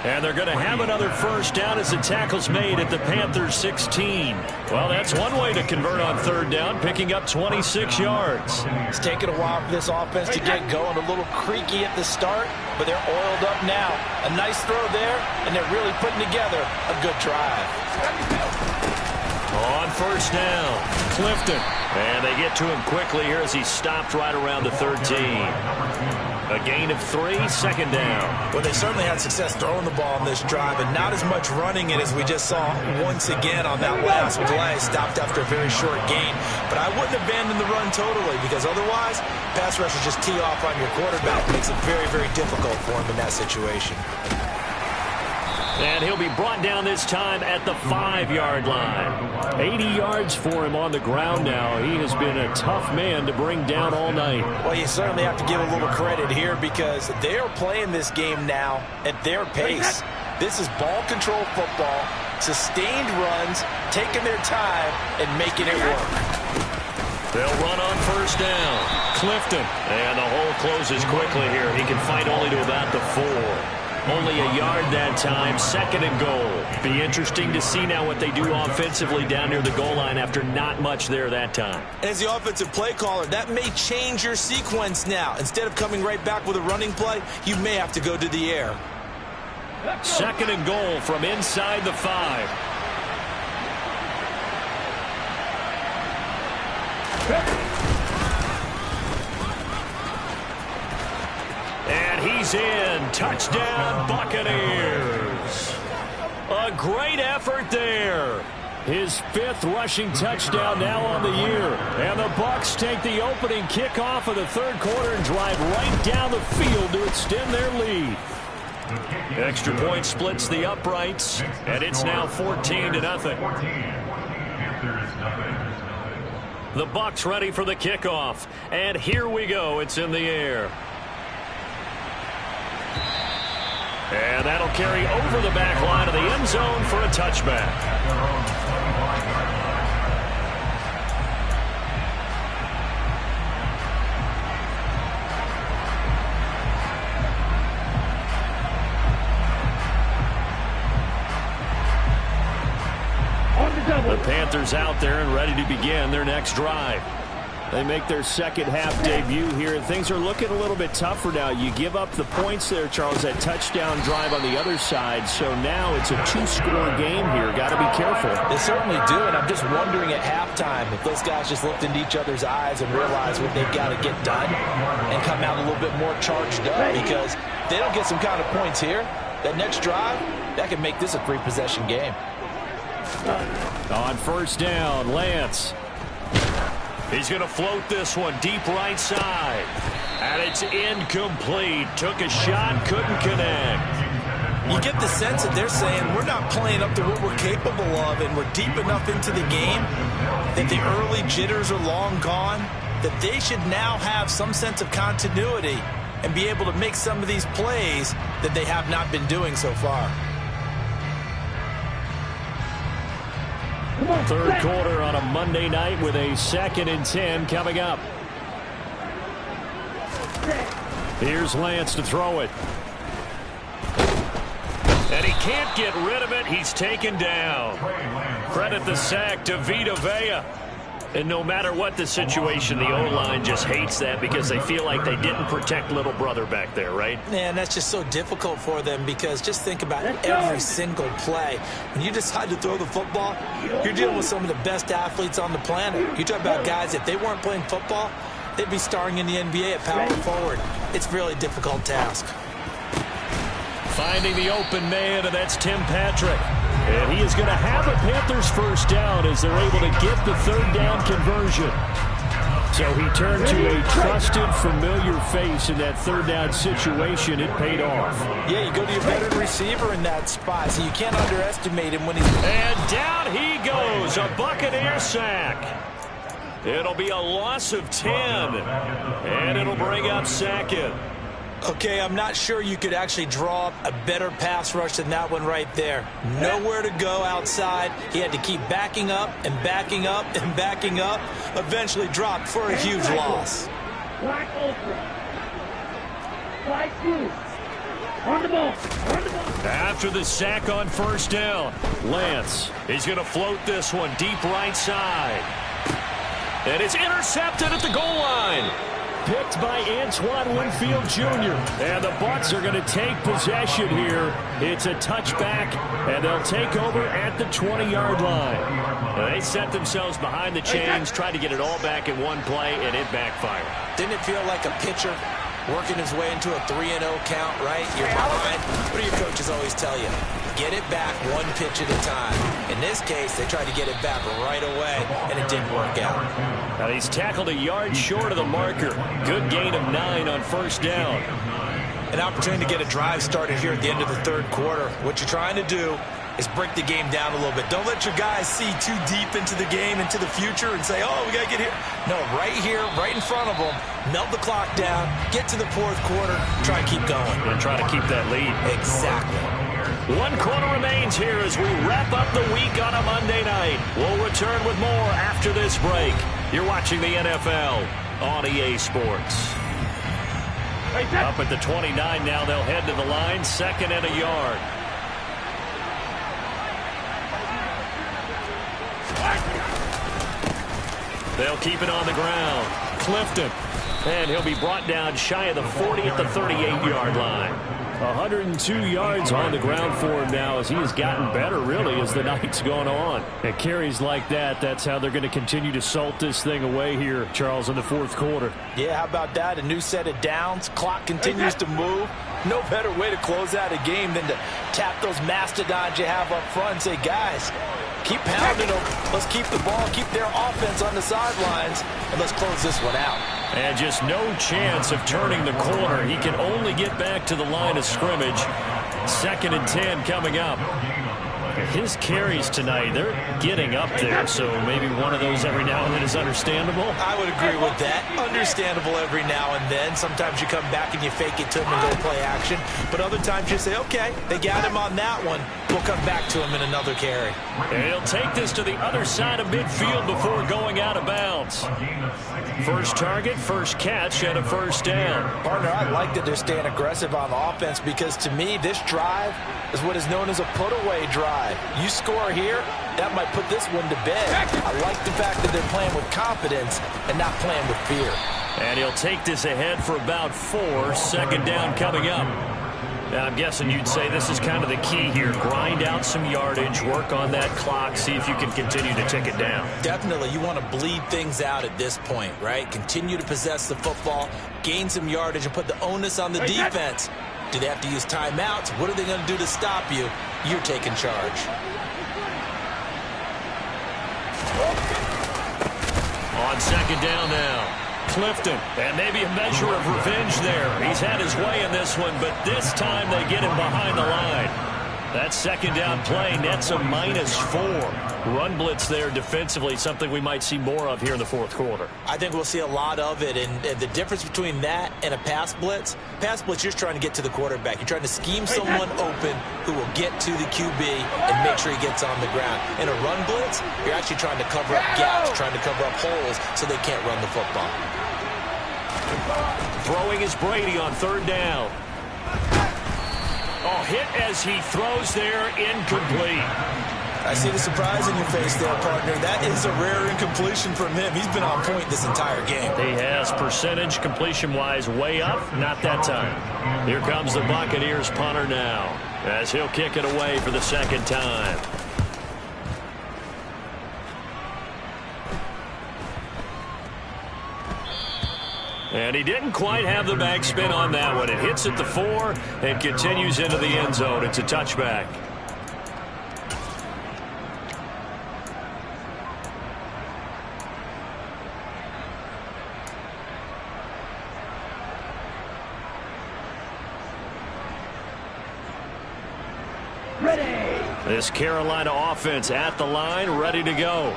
And they're going to have another first down as the tackle's made at the Panthers 16. Well, that's one way to convert on 3rd down, picking up 26 yards. It's taken a while for this offense to get going. A little creaky at the start, but they're oiled up now. A nice throw there, and they're really putting together a good drive. On 1st down, Clifton. And they get to him quickly here as he stopped right around the 13. A gain of 3, 2nd down. Well, they certainly had success throwing the ball on this drive, and not as much running it as we just saw once again on that last play. Stopped after a very short gain. But I wouldn't abandon the run totally, because otherwise, pass rushers just tee off on your quarterback. It makes it very, very difficult for him in that situation. And he'll be brought down this time at the 5-yard line. 80 yards for him on the ground now. He has been a tough man to bring down all night. Well, you certainly have to give a little credit here because they are playing this game now at their pace. This is ball control football, sustained runs, taking their time, and making it work. They'll run on 1st down. Clifton. And the hole closes quickly here. He can fight only to about the 4. Only a yard that time, 2nd and goal. Be interesting to see now what they do offensively down near the goal line after not much there that time. As the offensive play caller, that may change your sequence now. Instead of coming right back with a running play, you may have to go to the air. 2nd and goal from inside the 5. And he's in. Touchdown, Buccaneers. A great effort there. His 5th rushing touchdown now on the year. And the Bucs take the opening kickoff of the 3rd quarter and drive right down the field to extend their lead. Extra point splits the uprights, and it's now 14-0. The Bucs ready for the kickoff, and here we go. It's in the air. And that'll carry over the back line of the end zone for a touchback. The Panthers out there and ready to begin their next drive. They make their second half debut here. Things are looking a little bit tougher now. You give up the points there, Charles, that touchdown drive on the other side. So now it's a two-score game here. Got to be careful. They certainly do, and I'm just wondering at halftime if those guys just looked into each other's eyes and realized what they've got to get done and come out a little bit more charged up, because if they don't get some kind of points here, that next drive, that could make this a three-possession game. On first down, Lance. He's going to float this one deep right side. And it's incomplete. Took a shot, couldn't connect. You get the sense that they're saying we're not playing up to what we're capable of, and we're deep enough into the game that the early jitters are long gone, that they should now have some sense of continuity and be able to make some of these plays that they have not been doing so far. Third quarter on a Monday night with a 2nd and 10 coming up. Here's Lance to throw it. And he can't get rid of it. He's taken down. Credit the sack to Vita Vea. And no matter what the situation, the O-line just hates that because they feel like they didn't protect little brother back there, right? Man, that's just so difficult for them, because just think about every single play. When you decide to throw the football, you're dealing with some of the best athletes on the planet. You talk about guys, if they weren't playing football, they'd be starring in the NBA at power forward. It's a really difficult task. Finding the open man, and that's Tim Patrick. And he is going to have a Panthers first down as they're able to get the third down conversion. So he turned to a trusted, familiar face in that third down situation. It paid off. Yeah, you go to your veteran receiver in that spot, so you can't underestimate him when he's... And down he goes, a Buccaneer sack. It'll be a loss of 10, and it'll bring up Sackett. Okay, I'm not sure you could actually draw up a better pass rush than that one right there. Nowhere to go outside. He had to keep backing up and backing up and backing up. Eventually dropped for a huge loss. Black ultra. Black blue. On the ball. On the ball. After the sack on first down, Lance, he's going to float this one deep right side. And it's intercepted at the goal line. Picked by Antoine Winfield Jr. And the Bucs are going to take possession here. It's a touchback, and they'll take over at the 20-yard line. They set themselves behind the chains, tried to get it all back in one play, and it backfired. Didn't it feel like a pitcher working his way into a 3-0 count, right? You're behind. What do your coaches always tell you? Get it back one pitch at a time. In this case, they tried to get it back right away, and it didn't work out. Now he's tackled a yard short of the marker. Good gain of 9 on first down. An opportunity to get a drive started here at the end of the third quarter. What you're trying to do is break the game down a little bit. Don't let your guys see too deep into the game, into the future, and say, oh, we got to get here. No, right here, right in front of them, melt the clock down, get to the fourth quarter, try and keep going. And try to keep that lead. Exactly. 1 quarter remains here as we wrap up the week on a Monday night. We'll return with more after this break. You're watching the NFL on EA Sports. Up at the 29 now, they'll head to the line, 2nd and a yard. They'll keep it on the ground. Clifton. And he'll be brought down shy of the 40 at the 38-yard line. 102 yards on the ground for him now as he has gotten better, really, as the night's gone on. And carries like that, that's how they're going to continue to salt this thing away here, Charles, in the fourth quarter. Yeah, how about that? A new set of downs. Clock continues to move. No better way to close out a game than to tap those mastodons you have up front and say, guys, keep pounding them. Let's keep the ball, keep their offense on the sidelines, and let's close this one out. And just no chance of turning the corner. He can only get back to the line of scrimmage. 2nd and 10 coming up. His carries tonight, they're getting up there, so maybe one of those every now and then is understandable. I would agree with that. Understandable every now and then. Sometimes you come back and you fake it to him and go play action. But other times you say, okay, they got him on that one. We'll come back to him in another carry. And he'll take this to the other side of midfield before going out of bounds. First target, first catch, and a first down. Partner, I like that they're staying aggressive on offense because to me, this drive is what is known as a put-away drive. You score here, that might put this one to bed. I like the fact that they're playing with confidence and not playing with fear. And he'll take this ahead for about 4. 2nd down coming up. Now, I'm guessing you'd say this is kind of the key here. Grind out some yardage, work on that clock, see if you can continue to tick it down. Definitely, you want to bleed things out at this point, right? Continue to possess the football, gain some yardage, and put the onus on the defense. Do they have to use timeouts? What are they going to do to stop you? You're taking charge. On 2nd down now. Clifton, and maybe a measure of revenge there. He's had his way in this one, but this time they get him behind the line. That 2nd down play nets a -4. Run blitz there defensively, something we might see more of here in the 4th quarter. I think we'll see a lot of it, and the difference between that and a pass blitz, you're trying to get to the quarterback. You're trying to scheme someone open who will get to the QB and make sure he gets on the ground. In a run blitz, you're actually trying to cover up gaps, trying to cover up holes so they can't run the football. Throwing is Brady on 3rd down. Oh, hit as he throws there, incomplete. I see the surprise in your face there, partner. That is a rare incompletion from him. He's been on point this entire game. He has percentage completion-wise way up, not that time. Here comes the Buccaneers punter now, as he'll kick it away for the 2nd time. And he didn't quite have the backspin on that one. It hits at the 4 and continues into the end zone. It's a touchback. Ready. This Carolina offense at the line, ready to go.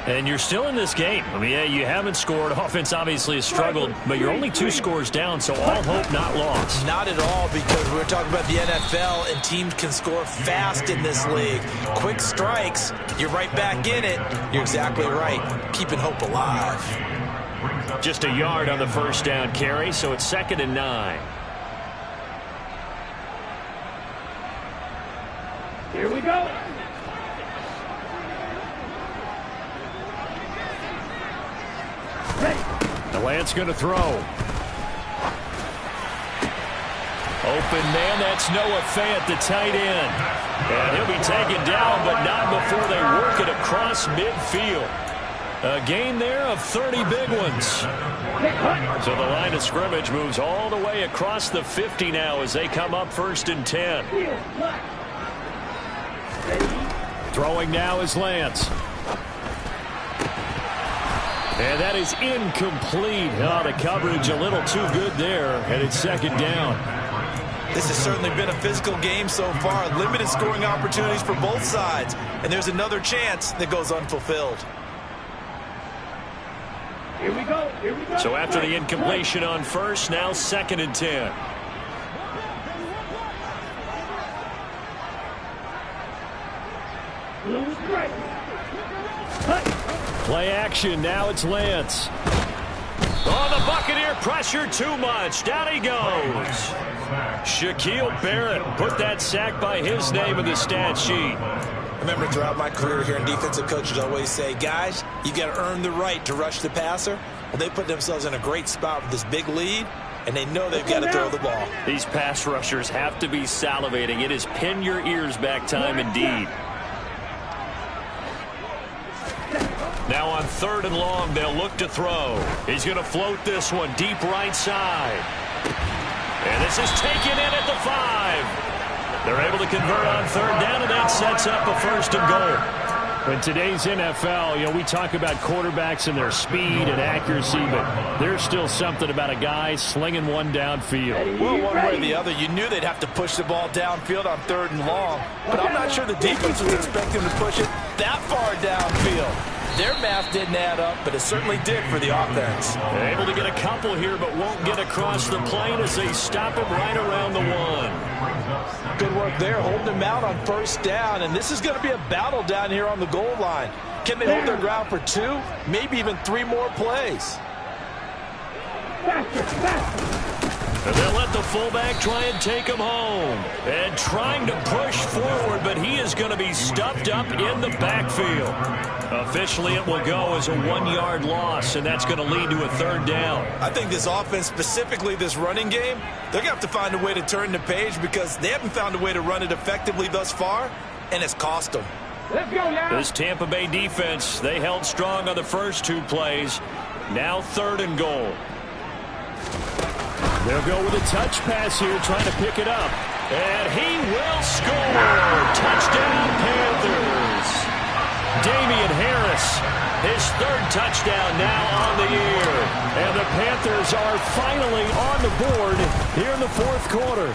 And you're still in this game. I mean, yeah, you haven't scored. Offense obviously has struggled, but you're only 2 scores down, so all hope not lost. Not at all, because we're talking about the NFL, and teams can score fast in this league. Quick strikes, you're right back in it. You're exactly right. Keeping hope alive. Just a yard on the 1st down carry, so it's 2nd and 9. Here we go. The Lance going to throw. Open man, that's Noah Fant, the tight end. And he'll be taken down, but not before they work it across midfield. A gain there of 30 big ones. So the line of scrimmage moves all the way across the 50 now as they come up 1st and 10. Throwing now is Lance. And that is incomplete. Oh, the coverage a little too good there, and it's 2nd down. This has certainly been a physical game so far. Limited scoring opportunities for both sides. And there's another chance that goes unfulfilled. Here we go. Here we go. So after the incompletion on 1st, now 2nd and 10. Play action. Now it's Lance. Oh, the Buccaneer pressure too much. Down he goes. Shaquille Barrett put that sack by his name in the stat sheet. I remember throughout my career here in defensive coaches always say, guys, you got to earn the right to rush the passer. Well, they put themselves in a great spot with this big lead, and they know they've got to throw the ball. These pass rushers have to be salivating. It is pin your ears back time indeed. Now on 3rd and long, they'll look to throw. He's going to float this one deep right side. And this is taken in at the 5. They're able to convert on 3rd down, and that sets up a 1st and goal. In today's NFL, we talk about quarterbacks and their speed and accuracy, but there's still something about a guy slinging one downfield. Well, one way or the other, you knew they'd have to push the ball downfield on 3rd and long, but I'm not sure the defense was expecting to push it that far downfield. Their math didn't add up, but it certainly did for the offense. They're able to get a couple here, but won't get across the plane as they stop him right around the 1. Good work there, holding him out on 1st down, and this is going to be a battle down here on the goal line. Can they hold their ground for 2, maybe even 3 more plays? And they'll let the fullback try and take him home. And trying to push forward, but he is going to be stuffed up in the backfield. Officially, it will go as a 1-yard loss, and that's going to lead to a 3rd down. I think this offense, specifically this running game, they're going to have to find a way to turn the page because they haven't found a way to run it effectively thus far, and it's cost them. Let's go now. This Tampa Bay defense, they held strong on the first 2 plays. Now 3rd and goal. They'll go with a touch pass here, trying to pick it up. And he will score! Touchdown, Panthers! Damian Harris, his 3rd touchdown now on the year. And the Panthers are finally on the board here in the 4th quarter.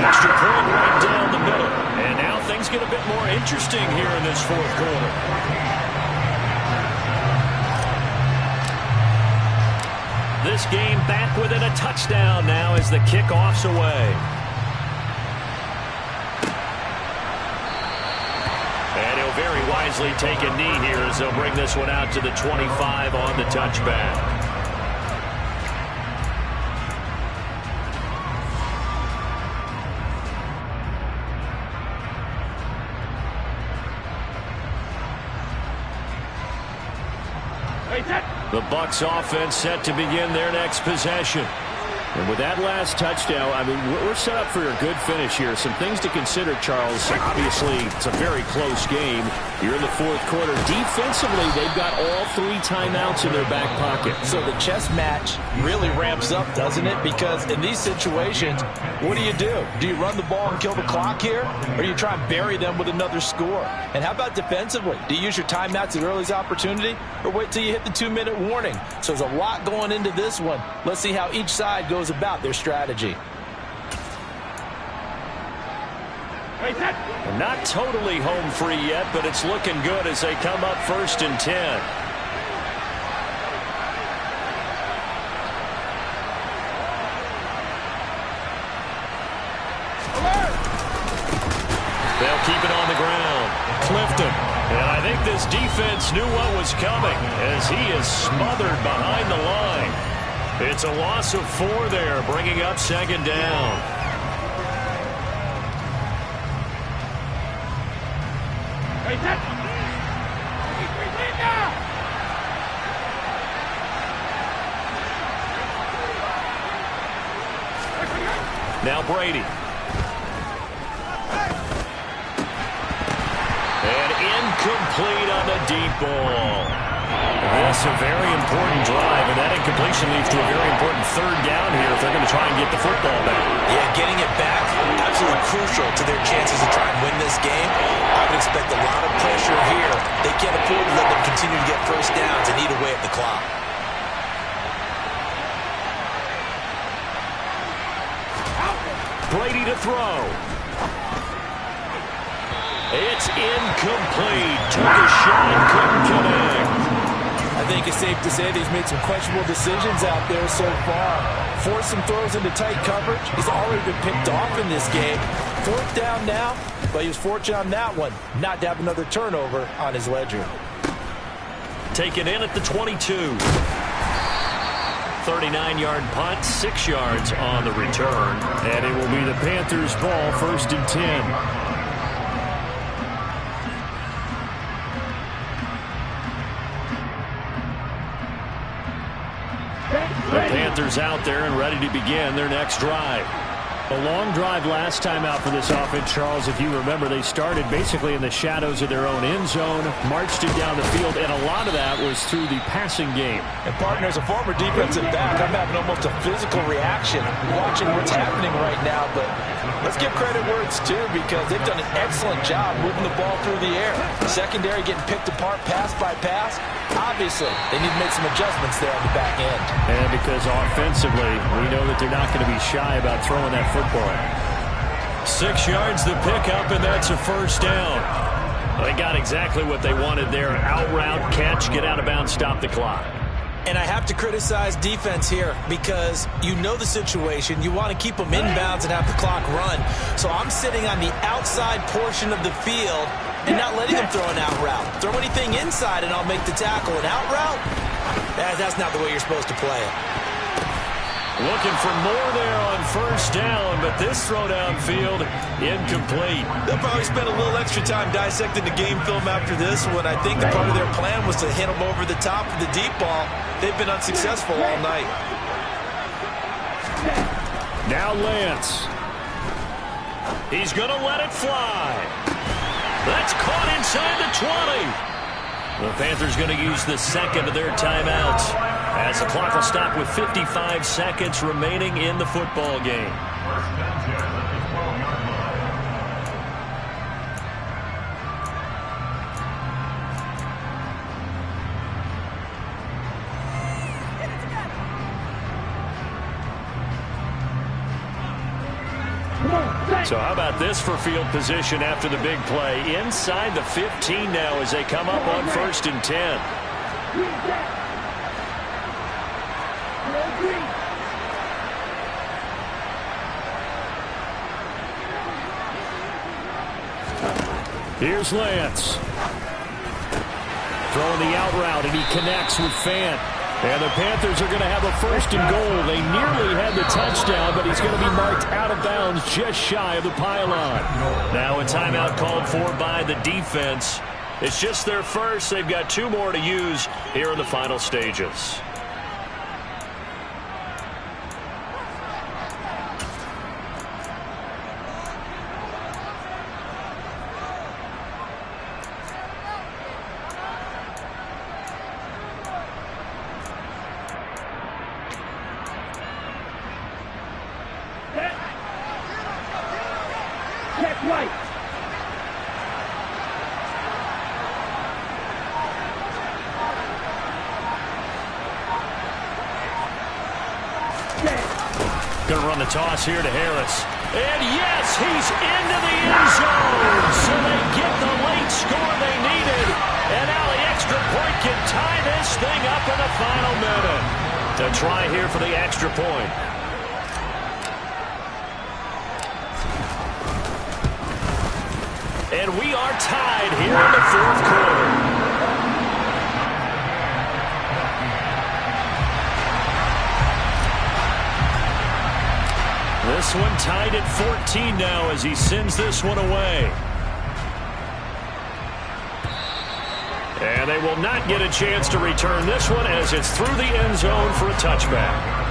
Extra point right down the middle. And now things get a bit more interesting here in this 4th quarter. This game back within a touchdown now as the kickoff's away. And he'll very wisely take a knee here as they'll bring this one out to the 25 on the touchback. The Bucs offense set to begin their next possession. And with that last touchdown, I mean, we're set up for a good finish here. Some things to consider, Charles. Obviously, it's a very close game. You're in the 4th quarter. Defensively, they've got all 3 timeouts in their back pocket. So the chess match really ramps up, doesn't it? Because in these situations, what do? Do you run the ball and kill the clock here? Or do you try and bury them with another score? And how about defensively? Do you use your timeouts at earliest opportunity? Or wait till you hit the 2-minute warning? So there's a lot going into this one. Let's see how each side goes about their strategy. Not totally home free yet, but it's looking good as they come up 1st and 10. They'll keep it on the ground. Clifton. And I think this defense knew what was coming as he is smothered behind the line. It's a loss of 4 there, bringing up 2nd down. Now Brady. And incomplete on the deep ball. That's a very important drive, and that incompletion leads to a very important 3rd down here if they're going to try and get the football back. Yeah, getting it back, absolutely crucial to their chances to try and win this game. I would expect a lot of pressure here. They can't afford to let them continue to get 1st downs and eat away at the clock. Brady to throw. It's incomplete. Took a shot, couldn't connect. I think it's safe to say that he's made some questionable decisions out there so far. Forced some throws into tight coverage. He's already been picked off in this game. 4th down now, but he was fortunate on that one not to have another turnover on his ledger. Taken in at the 22. 39-yard punt, 6 yards on the return. And it will be the Panthers' ball, 1st and 10. The Panthers out there and ready to begin their next drive. A long drive last time out for this offense, Charles. If you remember, they started basically in the shadows of their own end zone, marched it down the field, and a lot of that was through the passing game. And, partner, as a former defensive back, I'm having almost a physical reaction watching what's happening right now. But let's give credit where it's due, because they've done an excellent job moving the ball through the air. Secondary getting picked apart pass by pass. Obviously, they need to make some adjustments there on the back end. And because offensively, we know that they're not going to be shy about throwing that football. 6 yards the pickup, and that's a first down. They got exactly what they wanted there. Out route, catch, get out of bounds, stop the clock. And I have to criticize defense here, because you know the situation. You want to keep them inbounds and have the clock run. So I'm sitting on the outside portion of the field and not letting them throw an out route. Throw anything inside and I'll make the tackle. An out route? That's not the way you're supposed to play it. Looking for more there on first down, but this throw downfield incomplete. They'll probably spend a little extra time dissecting the game film after this one. I think that part of their plan was to hit them over the top of the deep ball. They've been unsuccessful all night. Now Lance. He's going to let it fly. That's caught inside the 20. The Panthers going to use the second of their timeouts, as the clock will stop with 55 seconds remaining in the football game. So how about this for field position after the big play? Inside the 15 now as they come up on 1st and 10. Here's Lance. Throwing the out route, and he connects with Fant. And the Panthers are going to have a 1st and goal. They nearly had the touchdown, but he's going to be marked out of bounds just shy of the pylon. Now a timeout called for by the defense. It's just their first. They've got 2 more to use here in the final stages. Going to run the toss here to Harris. And yes, he's into the end zone. So they get the late score they needed. And now the extra point can tie this thing up in the final minute. To try here for the extra point. And we are tied here in the 4th quarter. This one tied at 14 now as he sends this one away. And they will not get a chance to return this one as it's through the end zone for a touchback.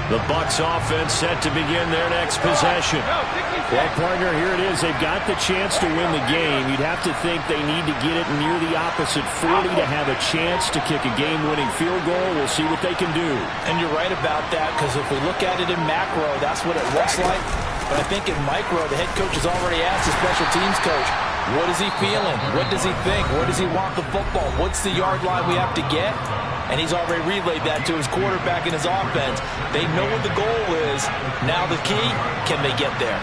The Bucs offense set to begin their next possession. Well, partner, here it is. They've got the chance to win the game. You'd have to think they need to get it near the opposite 40 to have a chance to kick a game-winning field goal. We'll see what they can do. And you're right about that, because if we look at it in macro, that's what it looks like. But I think in micro, the head coach has already asked the special teams coach, what is he feeling? What does he think? Where does he want the football? What's the yard line we have to get? And he's already relayed that to his quarterback and his offense. They know what the goal is. Now the key, can they get there?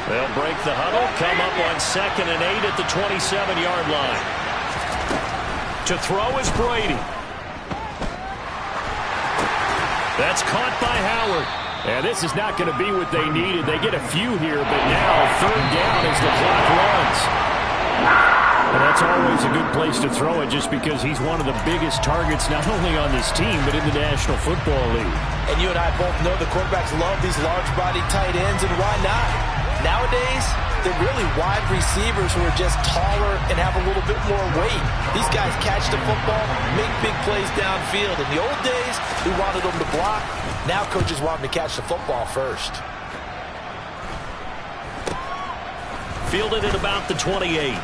They'll break the huddle, come up on 2nd and 8 at the 27-yard line. To throw is Brady. That's caught by Howard. And this is not going to be what they needed. They get a few here, but now third down as the clock runs. And that's always a good place to throw it just because he's one of the biggest targets not only on this team but in the National Football League. And you and I both know the quarterbacks love these large-bodied tight ends, and why not? Nowadays, they're really wide receivers who are just taller and have a little bit more weight. These guys catch the football, make big plays downfield. In the old days, we wanted them to block. Now coaches want them to catch the football first. Fielded at about the 28.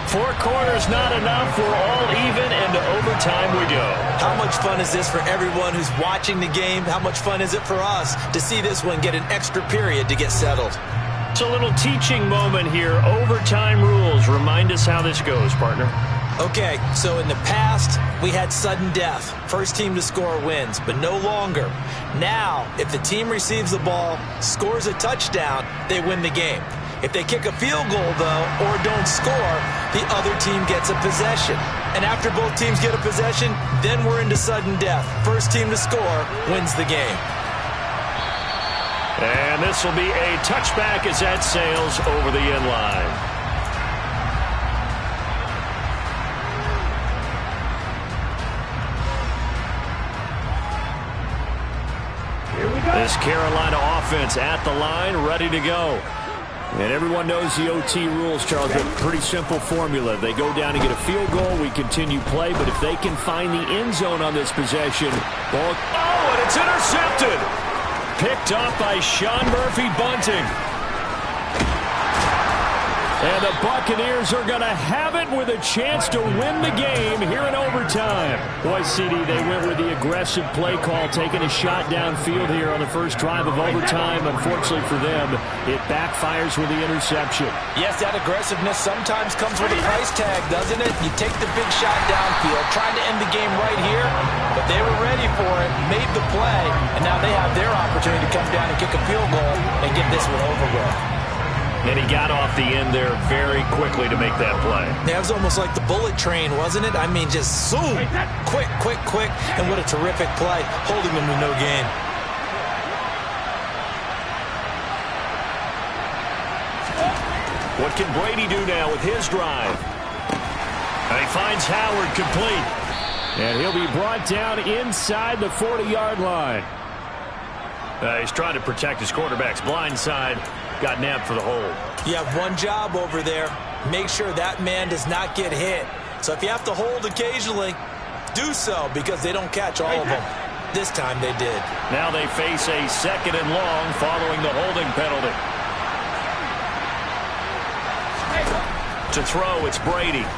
4 quarters not enough. We're all even, and to overtime we go. How much fun is this for everyone who's watching the game? How much fun is it for us to see this one get an extra period to get settled? It's a little teaching moment here. Overtime rules. Remind us how this goes, partner. Okay, so in the past, we had sudden death. First team to score wins, but no longer. Now, if the team receives the ball, scores a touchdown, they win the game. If they kick a field goal, though, or don't score, the other team gets a possession. And after both teams get a possession, then we're into sudden death. First team to score wins the game. And this will be a touchback as that sails over the end line. This Carolina offense at the line, ready to go. And everyone knows the OT rules, Charles, but pretty simple formula. They go down and get a field goal, we continue play, but if they can find the end zone on this possession, ball... Oh, and it's intercepted! Picked up by Sean Murphy-Bunting. And the Buccaneers are going to have it with a chance to win the game here in overtime. Boy, CD, they went with the aggressive play call, taking a shot downfield here on the first drive of overtime. Unfortunately for them, it backfires with the interception. Yes, that aggressiveness sometimes comes with a price tag, doesn't it? You take the big shot downfield, trying to end the game right here, but they were ready for it, made the play, and now they have their opportunity to come down and kick a field goal and get this one over with. And he got off the end there very quickly to make that play. That was almost like the bullet train, wasn't it? I mean, just zoom, quick, quick, quick, and what a terrific play, holding them to no gain. What can Brady do now with his drive? And he finds Howard complete. And he'll be brought down inside the 40-yard line. He's trying to protect his quarterback's blind side. Got nabbed for the hold. You have one job over there. Make sure that man does not get hit. So if you have to hold occasionally, do so because they don't catch all of them. This time they did. Now they face a 2nd and long following the holding penalty. To throw, it's Brady.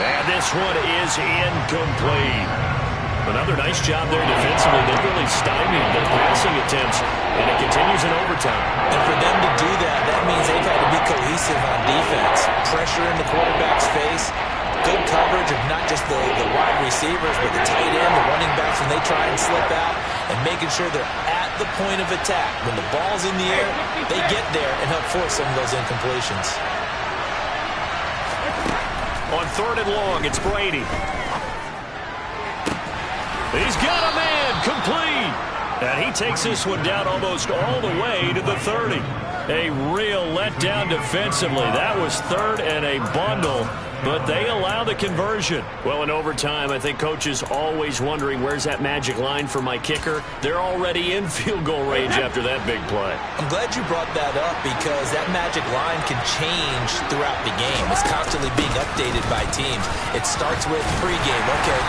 And this one is incomplete. Another nice job there defensively. They really stymied their passing attempts, and it continues in overtime. And for them to do that, that means they've had to be cohesive on defense. Pressure in the quarterback's face, good coverage of not just the wide receivers, but the tight end, the running backs when they try and slip out, and making sure they're at the point of attack. When the ball's in the air, they get there and help force some of those incompletions. On 3rd and long, it's Brady. He's got a man complete. And he takes this one down almost all the way to the 30. A real letdown defensively. That was 3rd and a bundle, but they allow the conversion. Well, in overtime, I think Coach is always wondering, where's that magic line for my kicker? They're already in field goal range after that big play. I'm glad you brought that up because that magic line can change throughout the game. It's constantly being updated by teams. It starts with pregame. Okay,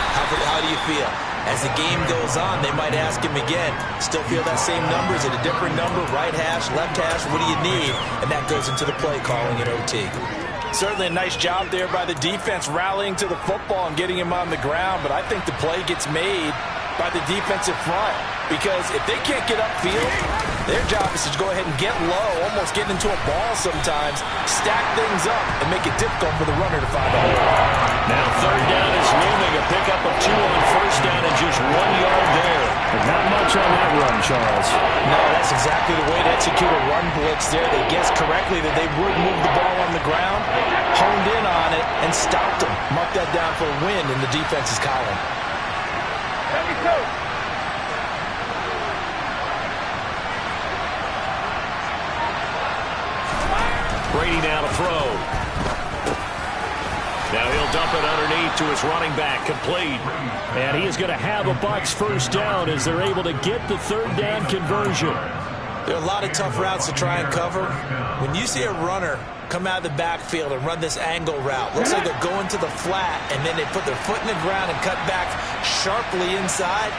how do you feel? As the game goes on, they might ask him again, still feel that same number? Is it a different number? Right hash, left hash, what do you need? And that goes into the play calling in OT. Certainly a nice job there by the defense rallying to the football and getting him on the ground, but I think the play gets made by the defensive front because if they can't get upfield, their job is to go ahead and get low, almost get into a ball sometimes, stack things up, and make it difficult for the runner to find a hole. Now 3rd down is looming, a pickup of 2 on 1st down and just 1 yard there. But not much on that run, Charles. No, that's exactly the way to execute a run blitz there. They guessed correctly that they would move the ball on the ground, honed in on it, and stopped them. Mark that down for a win in the defense's column. Brady now to throw. Now he'll dump it underneath to his running back, complete. And he is going to have a Bucs first down as they're able to get the third down conversion. There are a lot of tough routes to try and cover. When you see a runner come out of the backfield and run this angle route, looks like they're going to the flat, and then they put their foot in the ground and cut back sharply inside.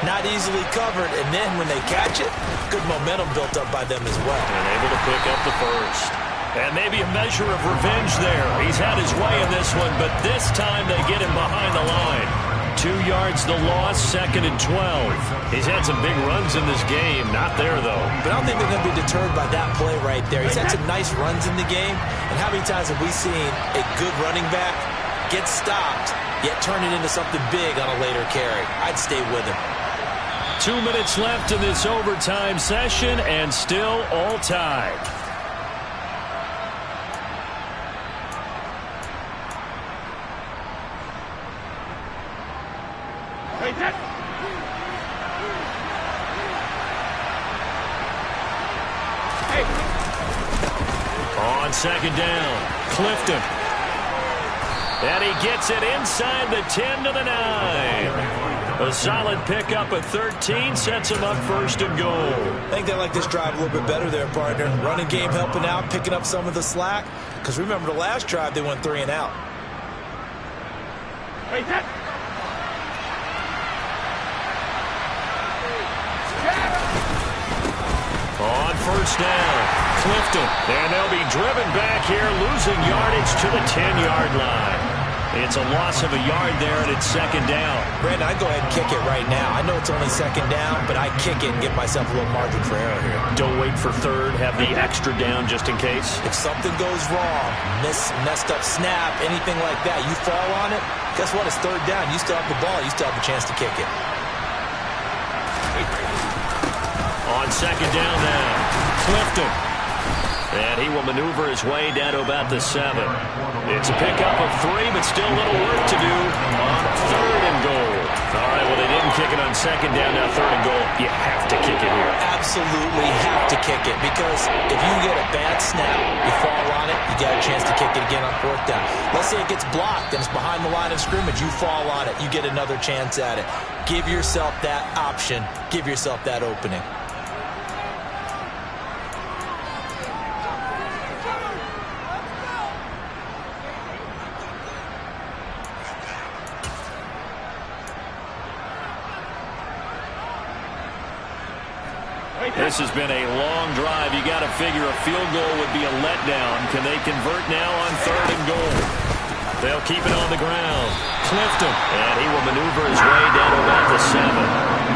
Not easily covered, and then when they catch it, good momentum built up by them as well. And able to pick up the first. And maybe a measure of revenge there. He's had his way in this one, but this time they get him behind the line. 2 yards the loss, 2nd and 12. He's had some big runs in this game. Not there, though. But I don't think they're going to be deterred by that play right there. He's had some nice runs in the game. And how many times have we seen a good running back get stopped, yet turn it into something big on a later carry? I'd stay with him. 2 minutes left in this overtime session, and still all tied. On 2nd down, Clifton. And he gets it inside the 10 to the 9. A solid pickup at 13 sets him up 1st and goal. I think they like this drive a little bit better there, partner. Running game helping out, picking up some of the slack. Because remember the last drive, they went 3 and out. On 1st down, Clifton. And they'll be driven back here, losing yardage to the 10-yard line. It's a loss of a yard there, and it's 2nd down. Brandon, I'd go ahead and kick it right now. I know it's only 2nd down, but I'd kick it and give myself a little margin for error here. Don't wait for 3rd. Have the extra down just in case. If something goes wrong, messed up snap, anything like that, you fall on it, guess what? It's 3rd down. You still have the ball. You still have the chance to kick it. On 2nd down now, Clifton. And he will maneuver his way down to about the 7. It's a pickup of 3, but still a little work to do on 3rd and goal. All right, well, they didn't kick it on 2nd down, now 3rd and goal. You have to kick it here. Absolutely have to kick it, because if you get a bad snap, you fall on it, you got a chance to kick it again on 4th down. Let's say it gets blocked and it's behind the line of scrimmage. You fall on it, you get another chance at it. Give yourself that option. Give yourself that opening. This has been a long drive. You got to figure a field goal would be a letdown. Can they convert now on 3rd and goal? They'll keep it on the ground. Clifton, and he will maneuver his way down to about the 7.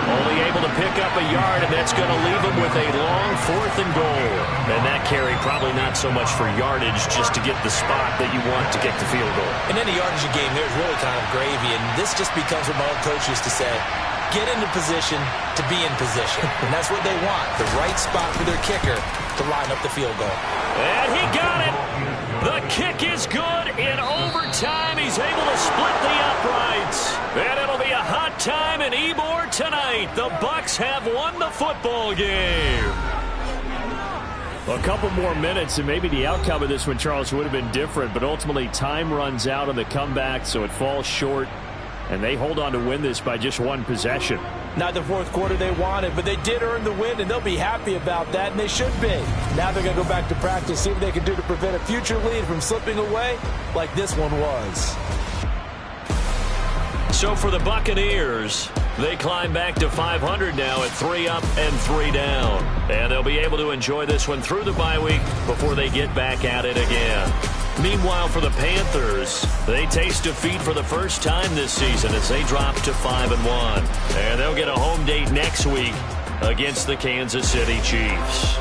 Only able to pick up a yard, and that's going to leave him with a long 4th and goal. And that carry probably not so much for yardage, just to get the spot that you want to get the field goal. In any yardage game, there's really kind of gravy, and this just becomes what my old coach used to say. Get into position to be in position. And that's what they want, the right spot for their kicker to line up the field goal. And he got it. The kick is good in overtime. He's able to split the uprights. And it'll be a hot time in Ybor tonight. The Bucs have won the football game. A couple more minutes, and maybe the outcome of this one, Charles, would have been different. But ultimately, time runs out on the comeback, so it falls short. And they hold on to win this by just 1 possession. Not the 4th quarter they wanted, but they did earn the win, and they'll be happy about that, and they should be. Now they're going to go back to practice, see what they can do to prevent a future lead from slipping away like this one was. So for the Buccaneers, they climb back to 500 now at 3 up and 3 down. And they'll be able to enjoy this one through the bye week before they get back at it again. Meanwhile, for the Panthers, they taste defeat for the first time this season as they drop to 5-1. And they'll get a home date next week against the Kansas City Chiefs.